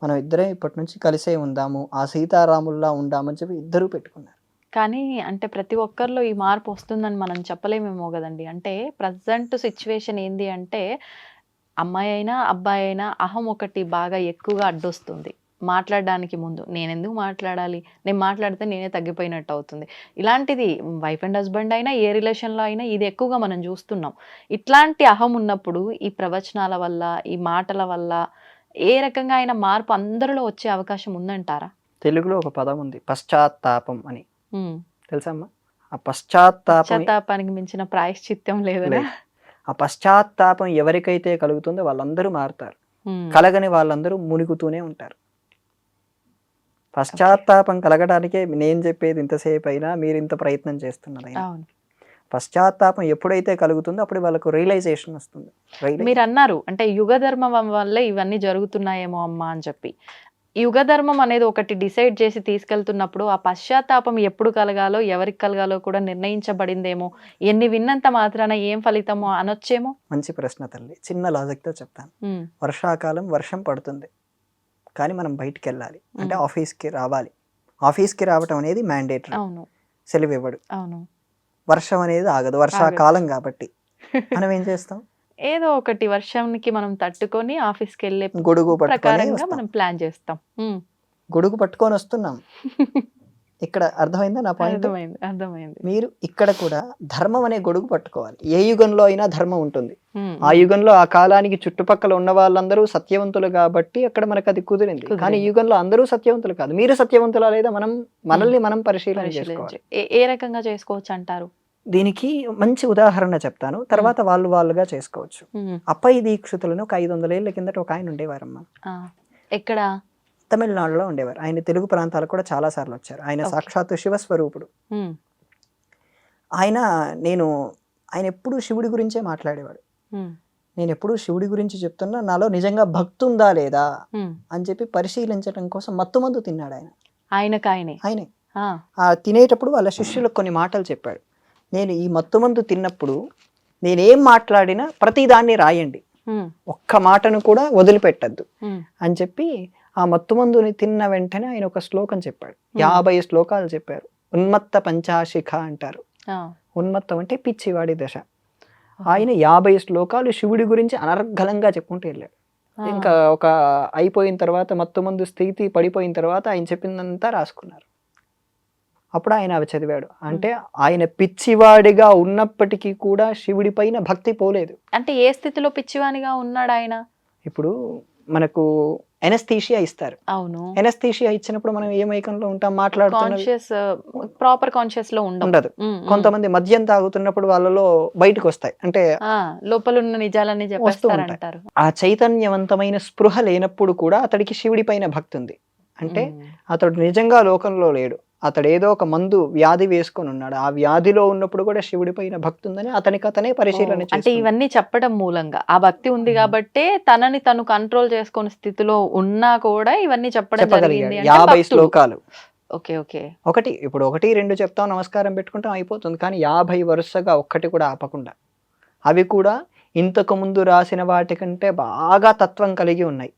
Speaker 3: మనం ఇద్దరం ఇప్పటి నుంచి కలిసే ఉందాము. ఆ సీతారాముల్లా ఉందామని చెప్పి ఇద్దరూ పెట్టుకున్నారు.
Speaker 2: కానీ అంటే ప్రతి ఒక్కరిలో ఈ మార్పు వస్తుందని మనం చెప్పలేమేమో గదండీ. అంటే ప్రెజెంట్ సిట్యుయేషన్ ఏంది అంటే, అమ్మాయైనా, అబ్బాయైనా అహం ఒకటి బాగా ఎక్కువగా అడ్డొస్తుంది. మాట్లాడడానికి ముందు నేనెందుకు మాట్లాడాలి, నేను మాట్లాడితే నేనే తగ్గిపోయినట్టు అవుతుంది. ఇలాంటిది వైఫ్ అండ్ హస్బెండ్ అయినా ఏ రిలేషన్లో అయినా ఇది ఎక్కువగా మనం చూస్తున్నాం. ఇట్లాంటి అహం ఉన్నప్పుడు ఈ ప్రవచనాల వల్ల, ఈ మాటల వల్ల ఏ రకంగా అయినా మార్పు అందరిలో వచ్చే అవకాశం ఉందంటారా?
Speaker 3: తెలుగులో ఒక పదం ఉంది, పశ్చాత్తాపం అని.
Speaker 2: ఉమ్.
Speaker 3: తెలుసమ్మా? ఆ పశ్చాత్తాపం
Speaker 2: పశ్చాత్తాపానికి మించిన ప్రాయశ్చిత్తం లేదనా?
Speaker 3: లేదు. ఆ పశ్చాత్తాపం ఎవరికైతే కలుగుతుందో వాళ్ళందరూ మారుతారు,
Speaker 2: ఉమ్.
Speaker 3: కలగని వాళ్ళందరూ మునుగుతూనే ఉంటారు. పశ్చాత్తాపం కలగడానికే నేను చెప్పేది ఇంతసేపు అయినా, మీరు ఇంత ప్రయత్నం చేస్తున్నదైనా.
Speaker 2: అవును.
Speaker 3: పశ్చాత్తాపం ఎప్పుడైతే కలుగుతుందో అప్పుడు వాళ్ళకు రియలైజేషన్ వస్తుంది.
Speaker 2: మీరు అన్నారు అంటే యుగ ధర్మం వల్లే ఇవన్నీ జరుగుతున్నాయేమో అమ్మా అని చెప్పి. యుగ ధర్మం అనేది ఒకటి డిసైడ్ చేసి తీసుకెళ్తున్నప్పుడు ఆ పశ్చాత్తాపం ఎప్పుడు కలగాలో, ఎవరికి కలగాలో కూడా నిర్ణయించబడిందేమో. ఎన్ని విన్నంత మాత్రాన ఏం ఫలితమో అనొచ్చేమో.
Speaker 3: మంచి ప్రశ్న తల్లి. చిన్న లాజిక్తో చెప్తాను.
Speaker 2: ఉమ్.
Speaker 3: వర్షాకాలం వర్షం పడుతుంది, కానీ మనం బయటికి వెళ్ళాలి అంటే ఆఫీస్కి రావాలి. ఆఫీస్కి రావటం అనేది మ్యాండేటరీ,
Speaker 2: అవును
Speaker 3: సెలవు ఇవ్వడు.
Speaker 2: అవును.
Speaker 3: వర్షం అనేది ఆగదు, వర్షాకాలం కాబట్టి మనం ఏం చేస్తాం?
Speaker 2: ఏదో ఒకటి వర్షానికి మనం తట్టుకొని ఆఫీస్కి వెళ్ళే
Speaker 3: గొడుగు పట్టుకొని
Speaker 2: ప్రకారంగా
Speaker 3: వస్తాం.
Speaker 2: మనం ప్లాన్ చేస్తాం.
Speaker 3: గొడుగు పట్టుకొని వస్తున్నాం. ఇక్కడ అర్థమైందా నా పాయింట్?
Speaker 2: అర్థమైంది అర్థమైంది.
Speaker 3: మీరు ఇక్కడ కూడా ధర్మం అనే గొడుగు పట్టుకోవాలి. ఏ యుగంలో అయినా ధర్మం ఉంటుంది.
Speaker 2: ఉమ్,
Speaker 3: ఆ యుగంలో ఆ కాలానికి చుట్టుపక్కల ఉన్న వాళ్ళందరూ సత్యవంతులు కాబట్టి అక్కడ మనకు అది కుదిరింది. కానీ ఈ యుగంలో అందరూ సత్యవంతులు కాదు. మీరు సత్యవంతులా లేదా మనల్ని మనం పరిశీలన చేసుకోవాలి.
Speaker 2: ఏ రకంగా చేసుకోవచ్చు అంటారు?
Speaker 3: దీనికి మంచి ఉదాహరణ చెప్తాను, తర్వాత వాళ్ళుగా చేసుకోవచ్చు. అప్పయ్య దీక్షితులను ఒక 500 ఏళ్ల కిందట ఒక ఆయన ఉండేవారమ్మా.
Speaker 2: ఎక్కడ?
Speaker 3: తమిళనాడులో ఉండేవారు. ఆయన తెలుగు ప్రాంతాలకు కూడా చాలా సార్లు వచ్చారు. ఆయన సాక్షాత్తు శివస్వరూపుడు. ఆయన ఎప్పుడు శివుడి గురించే మాట్లాడేవాడు. నేను ఎప్పుడు శివుడి గురించి చెప్తున్నా, నాలో నిజంగా భక్తి ఉందా లేదా అని చెప్పి పరిశీలించడం కోసం మత్తుమందు తిన్నాడు ఆయన. ఆయనే తినేటప్పుడు వాళ్ళ శిష్యులకు కొన్ని మాటలు చెప్పాడు. నేను ఈ మత్తుమందు తిన్నప్పుడు నేనేం మాట్లాడినా ప్రతిదాన్ని రాయండి, ఒక్క మాటను కూడా వదిలిపెట్టద్దు అని చెప్పి ఆ మత్తుమందుని తిన్న వెంటనే ఆయన ఒక శ్లోకం చెప్పాడు. 50 శ్లోకాలు చెప్పారు. ఉన్మత్త పంచాశిఖ అంటారు. ఉన్మత్తం అంటే పిచ్చివాడి దశ. ఆయన 50 శ్లోకాలు శివుడి గురించి అనర్గళంగా చెప్పుకుంటూ వెళ్ళాడు. ఇంకా ఒక అయిపోయిన తర్వాత మత్తుమందు స్థితి పడిపోయిన తర్వాత ఆయన చెప్పిందంతా రాసుకున్నారు. అప్పుడు ఆయన అవి చదివాడు. అంటే ఆయన పిచ్చివాడిగా ఉన్నప్పటికీ కూడా శివుడి పైన భక్తి పోలేదు.
Speaker 2: అంటే ఏ స్థితిలో పిచ్చివాడిగా ఉన్నాడు ఆయన? ఇప్పుడు
Speaker 3: మనకు ఎనస్థీషియా ఇస్తారు.
Speaker 2: అవును.
Speaker 3: ఎనస్థీషియా ఇచ్చినప్పుడు మనం ఏ మైకంలో ఉంటాం?
Speaker 2: ప్రాపర్ కాన్షియస్ లో ఉండదు.
Speaker 3: కొంతమంది మద్యం తాగుతున్నప్పుడు వాళ్ళలో బయటకు వస్తాయి, అంటే
Speaker 2: లోపల ఉన్న నిజాలన్నీ చెప్పేస్తారంటారు.
Speaker 3: ఆ చైతన్యవంతమైన స్పృహ లేనప్పుడు కూడా అతడికి శివుడి పైన భక్తి ఉంది. అంటే అతడు నిజంగా లోకంలో లేడు, అతడు ఏదో ఒక మందు వ్యాధి వేసుకొని ఉన్నాడు. ఆ వ్యాధిలో ఉన్నప్పుడు కూడా శివుడి పైన భక్తి ఉందని అతనే పరిశీలన.
Speaker 2: అంటే ఇవన్నీ చెప్పడం మూలంగా ఆ భక్తి ఉంది కాబట్టి తనని తను కంట్రోల్ చేసుకునే స్థితిలో ఉన్నా కూడా ఇవన్నీ చెప్పడం జరిగింది.
Speaker 3: 50 శ్లోకాలు.
Speaker 2: Okay okay.
Speaker 3: ఇప్పుడు 1, 2 చెప్తాం, నమస్కారం పెట్టుకుంటాం, అయిపోతుంది. కానీ 50 వరుసగా ఒక్కటి కూడా ఆపకుండా, అవి కూడా ఇంతకు ముందు రాసిన వాటికంటే బాగా తత్వం కలిగి ఉన్నాయి.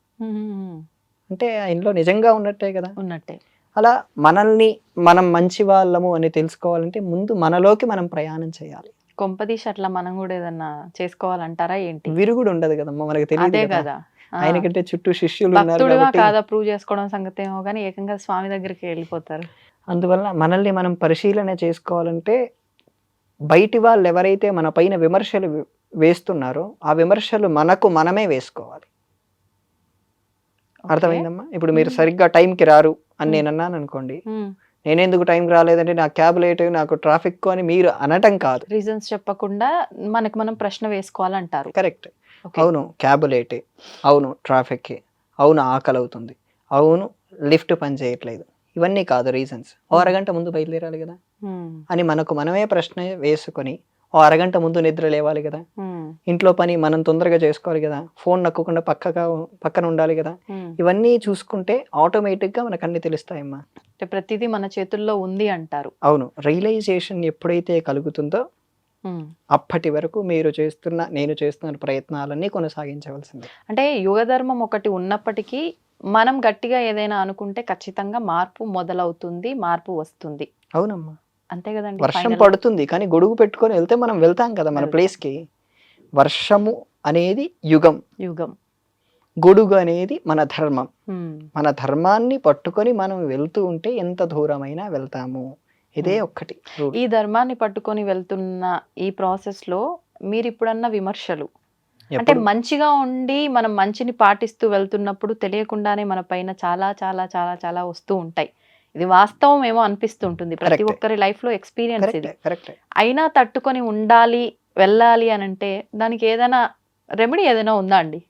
Speaker 3: అంటే ఆయనలో నిజంగా ఉన్నట్టే కదా.
Speaker 2: ఉన్నట్టే.
Speaker 3: అలా మనల్ని మనం మంచి వాళ్ళము అని తెలుసుకోవాలంటే ముందు మనలోకి మనం ప్రయాణం చేయాలి.
Speaker 2: కొంపదీసి అట్లా మనం కూడా ఏదన్నా చేసుకోవాలంటారా ఏంటి?
Speaker 3: విరుగుడు ఉండదు కదమ్మా, మనకు తెలియదు కదా. ఆయనకంటే చుట్టూ శిష్యులు ఉన్నారు
Speaker 2: కాదా ప్రూవ్ చేసుకోవడం సంగతి ఏమో, కానీ ఏకంగా స్వామి దగ్గరికి వెళ్ళిపోతారు.
Speaker 3: అందువల్ల మనల్ని మనం పరిశీలన చేసుకోవాలంటే బయటి వాళ్ళు ఎవరైతే మన పైన విమర్శలు వేస్తున్నారో ఆ విమర్శలు మనమే వేసుకోవాలి. అర్థమైందమ్మా? ఇప్పుడు మీరు సరిగ్గా టైంకి రారు అని నేను అన్నాను అనుకోండి, నేనెందుకు టైంకి రాలేదంటే నాకు క్యాబ్ లేట్, నాకు ట్రాఫిక్ అని మీరు అనటం కాదు.
Speaker 2: రీజన్స్ చెప్పకుండా మనకు మనం ప్రశ్న వేసుకోవాలంటారు.
Speaker 3: కరెక్ట్. అవును క్యాబ్ లేటే, అవును ట్రాఫిక్, అవును ఆకలి అవుతుంది, అవును లిఫ్ట్ పని చేయట్లేదు, ఇవన్నీ కాదు రీజన్స్. ఓ అరగంట ముందు బయలుదేరాలి కదా అని మనమే ప్రశ్న వేసుకొని ఓ అరగంట ముందు నిద్ర లేవాలి కదా, ఇంట్లో పని మనం తొందరగా చేసుకోవాలి కదా, ఫోన్ నక్కకుండా పక్కన ఉండాలి కదా. ఇవన్నీ చూసుకుంటే ఆటోమేటిక్ గా మనకు అన్ని తెలుస్తాయమ్మా.
Speaker 2: ప్రతిదీ మన చేతుల్లో ఉంది అంటారు.
Speaker 3: అవును. రియలైజేషన్ ఎప్పుడైతే కలుగుతుందో అప్పటి వరకు నేను చేస్తున్న ప్రయత్నాలన్నీ కొనసాగించవలసిందే.
Speaker 2: అంటే యుగ ధర్మం ఒకటి ఉన్నప్పటికీ మనం గట్టిగా ఏదైనా అనుకుంటే ఖచ్చితంగా మార్పు మొదలవుతుంది, మార్పు వస్తుంది.
Speaker 3: అవునమ్మా,
Speaker 2: అంతే కదండి.
Speaker 3: వర్షం పడుతుంది కానీ గొడుగు పెట్టుకొని వెళ్తే మనం వెళ్తాం కదా మన ప్లేస్ కి. వర్షము అనేది యుగం. గొడుగు అనేది మన ధర్మం.
Speaker 2: ఉమ్,
Speaker 3: మన ధర్మాన్ని పట్టుకొని మనం వెళ్తూ ఉంటే ఎంత దూరమైనా వెళ్తాము. ఇదే ఒక్కటి రూల్.
Speaker 2: ఈ ధర్మాన్ని పట్టుకొని వెళ్తున్న ఈ ప్రాసెస్ లో మీరు ఇప్పుడన్న విమర్శలు అంటే
Speaker 3: ఎప్పుడు
Speaker 2: మంచిగా ఉండి మనం మంచిని పాటిస్తూ వెళ్తున్నప్పుడు తెలియకుండానే మన పైన చాలా చాలా చాలా చాలా వస్తూ ఉంటాయి. ఇది వాస్తవం ఏమో అనిపిస్తూ ఉంటుంది. ప్రతి
Speaker 3: Correct.
Speaker 2: ఒక్కరి లైఫ్ లో ఎక్స్పీరియన్స్ ఇది.
Speaker 3: కరెక్టే కరెక్టే.
Speaker 2: అయినా తట్టుకొని ఉండాలి, వెళ్ళాలి అని అంటే దానికి ఏదైనా రెమెడీ ఏదైనా ఉందా అండి?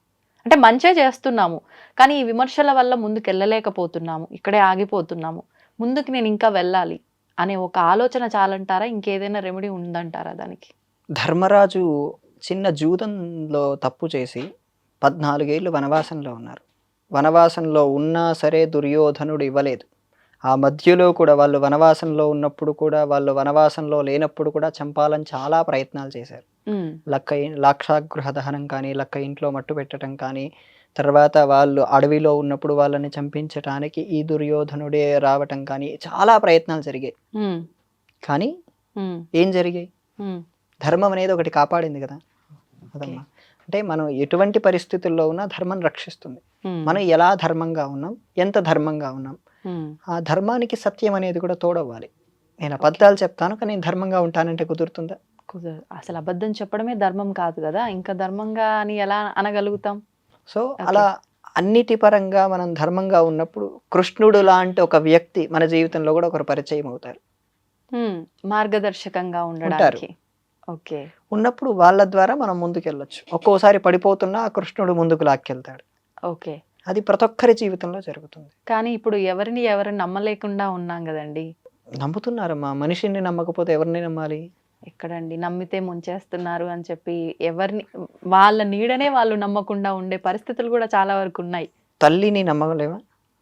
Speaker 2: అంటే మంచే చేస్తున్నాము కానీ ఈ విమర్శల వల్ల ముందుకు వెళ్ళలేకపోతున్నాము, ఇక్కడే ఆగిపోతున్నాము, ముందుకు నేను ఇంకా వెళ్ళాలి అనే ఒక ఆలోచన చాలంటారా? ఇంకేదైనా రెమెడీ ఉందంటారా దానికి?
Speaker 3: ధర్మరాజు చిన్న జూదంలో తప్పు చేసి 14 ఏళ్ళు వనవాసంలో ఉన్నారు. వనవాసంలో ఉన్నా సరే దుర్యోధనుడు ఇవ్వలేదు. ఆ మధ్యలో కూడా వాళ్ళు వనవాసంలో ఉన్నప్పుడు కూడా, వాళ్ళు వనవాసంలో లేనప్పుడు కూడా చంపాలని చాలా ప్రయత్నాలు చేశారు.
Speaker 2: ఉమ్,
Speaker 3: లాక్షాగృహ దహనం కానీ, లక్క ఇంట్లో మట్టు పెట్టడం కానీ, తర్వాత వాళ్ళు అడవిలో ఉన్నప్పుడు వాళ్ళని చంపించటానికి ఈ దుర్యోధనుడే రావటం కానీ చాలా ప్రయత్నాలు జరిగాయి.
Speaker 2: ఉమ్,
Speaker 3: కానీ
Speaker 2: ఉమ్,
Speaker 3: ఏం జరిగాయి?
Speaker 2: ఉమ్,
Speaker 3: ధర్మం అనేది ఒకటి కాపాడింది కదా. అదమ్మా, అంటే మనం ఎటువంటి పరిస్థితుల్లో ఉన్నా ధర్మం రక్షిస్తుంది.
Speaker 2: ఉమ్,
Speaker 3: మనం ఎలా ధర్మంగా ఉన్నాం, ఎంత ధర్మంగా ఉన్నాం,
Speaker 2: ఉమ్,
Speaker 3: ఆ ధర్మానికి సత్యం అనేది కూడా తోడవ్వాలి. నేను అబద్ధాలు చెప్తాను కానీ నేను ధర్మంగా ఉంటానంటే కుదురుతుందా?
Speaker 2: కుదరదు. అసలు అబద్ధం చెప్పడమే ధర్మం కాదు కదా, ఇంకా ధర్మంగా అని ఎలా అనగలుగుతాం?
Speaker 3: సో అలా అన్నిటి పరంగా మనం ధర్మంగా ఉన్నప్పుడు కృష్ణుడు లాంటి ఒక వ్యక్తి మన జీవితంలో కూడా ఒకరు పరిచయం అవుతారు.
Speaker 2: ఉమ్, మార్గదర్శకంగా ఉండడానికి. ఓకే.
Speaker 3: ఉన్నప్పుడు వాళ్ళ ద్వారా మనం ముందుకెళ్ళొచ్చు. ఒక్కోసారి పడిపోతున్నా ఆ కృష్ణుడు ముందుకు లాక్కెళ్తాడు.
Speaker 2: ఓకే.
Speaker 3: అది ప్రతి ఒక్కరి జీవితంలో జరుగుతుంది.
Speaker 2: కానీ ఇప్పుడు ఎవరిని నమ్మలేకుండా ఉన్నాం కదండి.
Speaker 3: నమ్ముతున్నారమ్మా, మనిషిని నమ్మకపోతే ఎవరిని నమ్మాలి?
Speaker 2: ఎక్కడండి, నమ్మితే ముంచేస్తున్నారు అని చెప్పి ఎవరిని, వాళ్ళ నీడనే వాళ్ళు నమ్మకుండా ఉండే పరిస్థితులు కూడా చాలా వరకు ఉన్నాయి.
Speaker 3: తల్లిని నమ్మలేమా?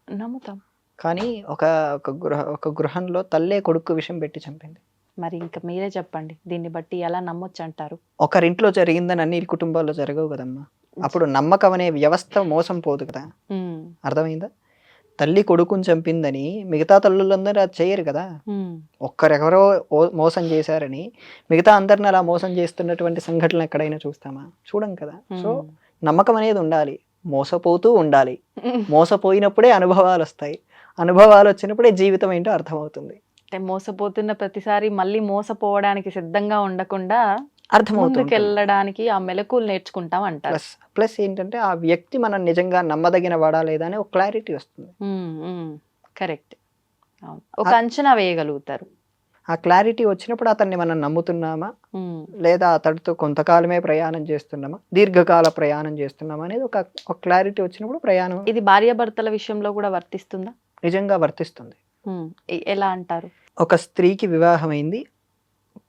Speaker 2: నమ్ముతాం.
Speaker 3: కానీ ఒక గృహంలో తల్లే కొడుకు విషం పెట్టి చంపింది.
Speaker 2: మరి ఇంకా మీరే చెప్పండి, దీన్ని బట్టి ఎలా నమ్మొచ్చు అంటారు?
Speaker 3: ఒకరింట్లో జరిగిందని అన్ని కుటుంబాల్లో జరగవు కదమ్మా. అప్పుడు నమ్మకం అనే వ్యవస్థ మోసం పోదు కదా.
Speaker 2: ఉమ్,
Speaker 3: అర్థమైందా? తల్లి కొడుకుని చంపిందని మిగతా తల్లులందరూ అది చేయరు కదా.
Speaker 2: ఉమ్,
Speaker 3: ఒక్కరెవరో మోసం చేశారని మిగతా అందరిని అలా మోసం చేస్తున్నటువంటి సంఘటనలు ఎక్కడైనా చూస్తామా? చూడం కదా. సో నమ్మకం అనేది ఉండాలి, మోసపోతూ ఉండాలి. మోసపోయినప్పుడే అనుభవాలు వస్తాయి, అనుభవాలు వచ్చినప్పుడే జీవితం ఏంటో అర్థమవుతుంది.
Speaker 2: అంటే మోసపోతున్న ప్రతిసారి మళ్ళీ మోసపోవడానికి సిద్ధంగా ఉండకుండా
Speaker 3: అర్థమవుతుంది.
Speaker 2: ముందుకెళ్ళడానికి ఆ మెలకువలు నేర్చుకుంటాం అంటారు.
Speaker 3: ప్లస్ ఏంటంటే ఆ వ్యక్తి మనం నిజంగా నమ్మదగిన వాడా లేదా అని ఒక క్లారిటీ వస్తుంది.
Speaker 2: కరెక్ట్. ఒక అంచనా వేయగలుగుతారు.
Speaker 3: ఆ క్లారిటీ వచ్చినప్పుడు అతన్ని మనం నమ్ముతున్నామా లేదా అతడితో కొంతకాలమే ప్రయాణం చేస్తున్నామా, దీర్ఘకాల ప్రయాణం చేస్తున్నామా అనేది ఒక క్లారిటీ వచ్చినప్పుడు ప్రయాణం.
Speaker 2: ఇది భార్యాభర్తల విషయంలో కూడా వర్తిస్తుందా?
Speaker 3: నిజంగా వర్తిస్తుంది.
Speaker 2: ఎలా అంటారు?
Speaker 3: ఒక స్త్రీకి వివాహమైంది,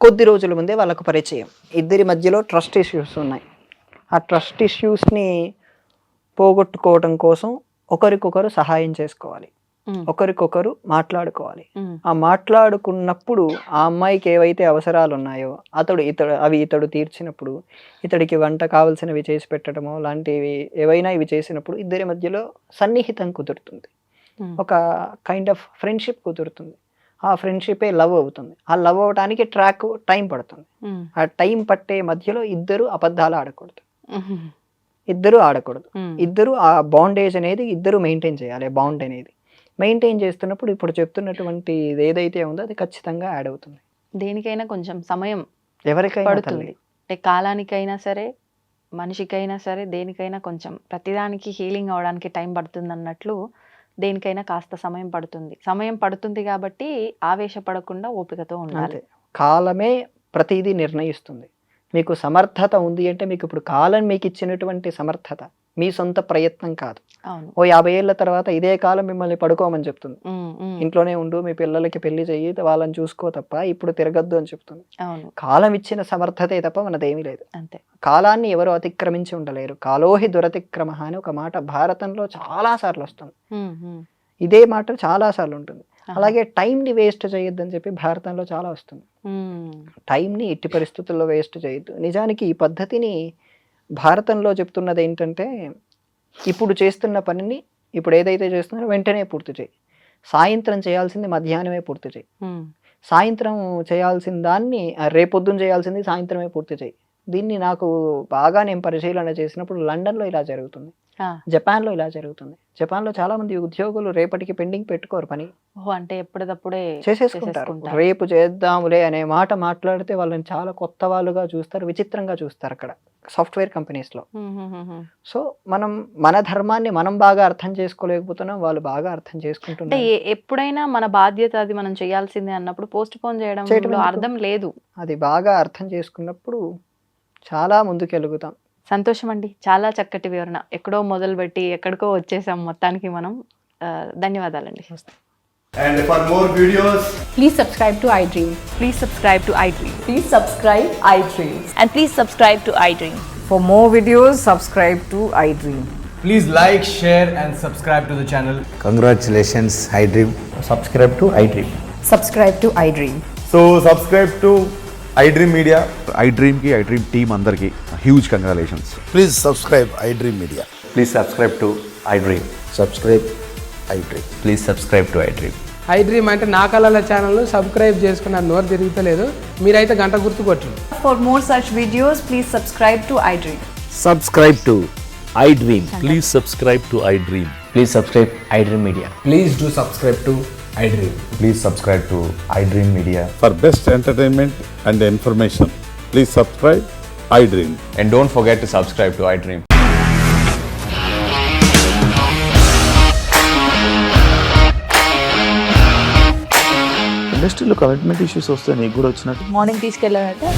Speaker 3: కొద్ది రోజుల ముందే వాళ్ళకు పరిచయం, ఇద్దరి మధ్యలో ట్రస్ట్ ఇష్యూస్ ఉన్నాయి. ఆ ట్రస్ట్ ఇష్యూస్ని పోగొట్టుకోవడం కోసం ఒకరికొకరు సహాయం చేసుకోవాలి, ఒకరికొకరు మాట్లాడుకోవాలి. ఆ మాట్లాడుకున్నప్పుడు ఆ అమ్మాయికి ఏవైతే అవసరాలు ఉన్నాయో ఇతడు తీర్చినప్పుడు, ఇతడికి వంట కావాల్సినవి చేసి పెట్టడమో లాంటివి ఏవైనా ఇవి చేసినప్పుడు ఇద్దరి మధ్యలో సన్నిహితం కుదురుతుంది, ఒక కైండ్ ఆఫ్ ఫ్రెండ్షిప్ కుదురుతుంది. ఆ ఫ్రెండ్షిపే లవ్ అవుతుంది. ఆ లవ్ అవడానికి టైం పడుతుంది. ఆ టైం పట్టే మధ్యలో ఇద్దరు అబద్ధాలు ఆడకూడదు, ఇద్దరు ఆ బాండేజ్ అనేది ఇద్దరు మెయింటైన్ చేయాలి. బాండ్ అనేది మెయింటైన్ చేస్తున్నప్పుడు ఇప్పుడు చెప్తున్నటువంటి ఏదైతే ఉందో అది ఖచ్చితంగా యాడ్ అవుతుంది.
Speaker 2: దేనికైనా కొంచెం సమయం
Speaker 3: ఎవరికైనా
Speaker 2: పడుతుంది. అంటే కాలానికైనా సరే, మనిషికైనా సరే, దేనికైనా కొంచెం ప్రతిదానికి హీలింగ్ అవడానికి టైం పడుతుంది అన్నట్లు దేనికైనా కాస్త సమయం పడుతుంది. సమయం పడుతుంది కాబట్టి ఆవేశపడకుండా ఓపికతో ఉండాలి.
Speaker 3: కాలమే ప్రతిదీ నిర్ణయిస్తుంది. మీకు సమర్థత ఉంది అంటే మీకు ఇప్పుడు కాలం మీకు ఇచ్చినటువంటి సమర్థత, మీ సొంత ప్రయత్నం కాదు. ఓ 50 ఏళ్ల తర్వాత ఇదే కాలం మిమ్మల్ని పడుకోమని చెప్తుంది, ఇంట్లోనే ఉండు, మీ పిల్లలకి పెళ్లి చెయ్యి, వాళ్ళని చూసుకో తప్ప ఇప్పుడు తిరగద్దు అని చెప్తుంది. కాలం ఇచ్చిన సమర్థతే తప్ప మనదేమీ లేదు.
Speaker 2: అంతే.
Speaker 3: కాలాన్ని ఎవరు అతిక్రమించి ఉండలేరు. కాలోహి దురతిక్రమ అని ఒక మాట భారతంలో చాలా సార్లు వస్తుంది. ఇదే మాట చాలా సార్లు ఉంటుంది. అలాగే టైంని వేస్ట్ చేయొద్దని చెప్పి భారతంలో చాలా వస్తుంది. టైంని ఎట్టి పరిస్థితుల్లో వేస్ట్ చేయొద్దు. నిజానికి ఈ పద్ధతిని భారతంలో చెప్తున్నది ఏంటంటే, ఇప్పుడు చేస్తున్న పనిని ఇప్పుడు ఏదైతే చేస్తున్నారో వెంటనే పూర్తి చేయి, సాయంత్రం చేయాల్సింది మధ్యాహ్నమే పూర్తి చేయి, సాయంత్రం చేయాల్సిన దాన్ని రేపొద్దున చేయాల్సింది సాయంత్రమే పూర్తి చేయి. దీన్ని నాకు బాగా నేను పరిశీలన చేసినప్పుడు లండన్లో ఇలా జరుగుతుంది. జపాన్లో ఇలా జరుగుతుంది. జపాన్లో చాలా మంది ఉద్యోగులు రేపటికి పెండింగ్ పెట్టుకోరు పని,
Speaker 2: అంటే ఎప్పటిదప్పుడే
Speaker 3: చేసేసుకుంటారు. రేపు చేద్దాములే అనే మాట మాట్లాడితే వాళ్ళని చాలా కొత్త వాళ్ళుగా చూస్తారు, విచిత్రంగా చూస్తారు అక్కడ సాఫ్ట్వేర్ కంపెనీస్లో. సో మనం మన ధర్మాన్ని మనం బాగా అర్థం చేసుకోలేకపోతున్నాం, వాళ్ళు బాగా అర్థం
Speaker 2: అంటే
Speaker 3: చేసుకుంటున్నారు.
Speaker 2: ఎప్పుడైనా మన బాధ్యత అది మనం చేయాల్సిందే అన్నప్పుడు పోస్ట్ పోన్ చేయడం
Speaker 3: ఎందుకు?
Speaker 2: అర్థం లేదు.
Speaker 3: అది బాగా అర్థం చేసుకున్నప్పుడు చాలా ముందుకెలుగుతాం.
Speaker 2: సంతోషం అండి, చాలా చక్కటి వివరణ. ఎక్కడో మొదలుపెట్టి ఎక్కడికో వచ్చేసాం మొత్తానికి మనం. ధన్యవాదాలండి.
Speaker 4: And for more videos,
Speaker 5: Please subscribe to iDream.
Speaker 2: Please subscribe to iDream.
Speaker 5: Please subscribe iDream.
Speaker 6: and please subscribe to iDream.
Speaker 5: For more videos, subscribe to iDream.
Speaker 4: please like, share, and subscribe to the channel.
Speaker 7: Congratulations, iDream. Subscribe to iDream.
Speaker 5: Subscribe to iDream.
Speaker 4: So subscribe to iDream Media.
Speaker 8: iDream की iDream team अंदर की huge congratulations.
Speaker 7: Please subscribe iDream Media.
Speaker 8: Please subscribe to iDream.
Speaker 7: Subscribe iDream.
Speaker 8: Please subscribe to iDream.
Speaker 9: iDream అంటే నా కళల channel subscribe చేసుకున్నారు, నోరు తిరుగుతలేదు. మీరైతే గంట గుర్తు కొట్టండి.
Speaker 5: For more such videos, please subscribe to iDream.
Speaker 7: Subscribe to iDream.
Speaker 10: Please subscribe to iDream.
Speaker 7: Please subscribe iDream Media.
Speaker 4: Please do subscribe to iDream.
Speaker 8: Please subscribe to iDream Media.
Speaker 10: For best entertainment and information, please subscribe iDream.
Speaker 8: And don't forget to subscribe to iDream.
Speaker 10: ఇండస్ట్రీలో commitment issues వస్తే నీకు కూడా వచ్చినట్టు
Speaker 6: morning తీసుకెళ్ళాలంటే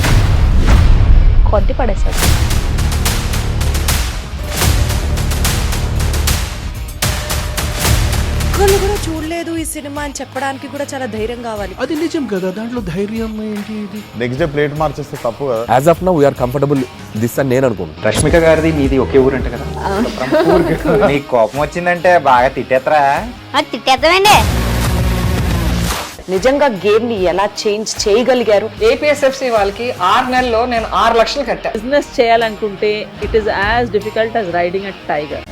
Speaker 6: కొట్టి పడేసాడు.
Speaker 11: ఒక్కళ్ళు కూడా చూడలేదు ఈ సినిమా అని చెప్పడానికి కూడా చాలా ధైర్యం కావాలి.
Speaker 10: అది నిజం కదా, దాంట్లో ధైర్యం ఏంటి? ఇది
Speaker 8: నెక్స్ట్ డే ప్లేట్ మార్చేస్తే తప్పు కదా.
Speaker 10: As of now we are comfortable this అని నేను అనుకుంటున్నాను.
Speaker 7: రష్మిక గారిది మీది ఒకే ఊరంట కదా? నీకు కోపం వచ్చిందంటే బాగా తిట్టేత్తరా?
Speaker 6: తిట్టేద్దామండి.
Speaker 11: నిజంగా గేమ్ ని ఎలా చేంజ్ చేయగలిగారు?
Speaker 9: ఏపీఎస్ఎఫ్సి వాళ్ళకి 6 నెలల్లో నేను 6 లక్షలు కట్టా.
Speaker 6: బిజినెస్ చేయాలనుకుంటే it is as difficult as riding a tiger.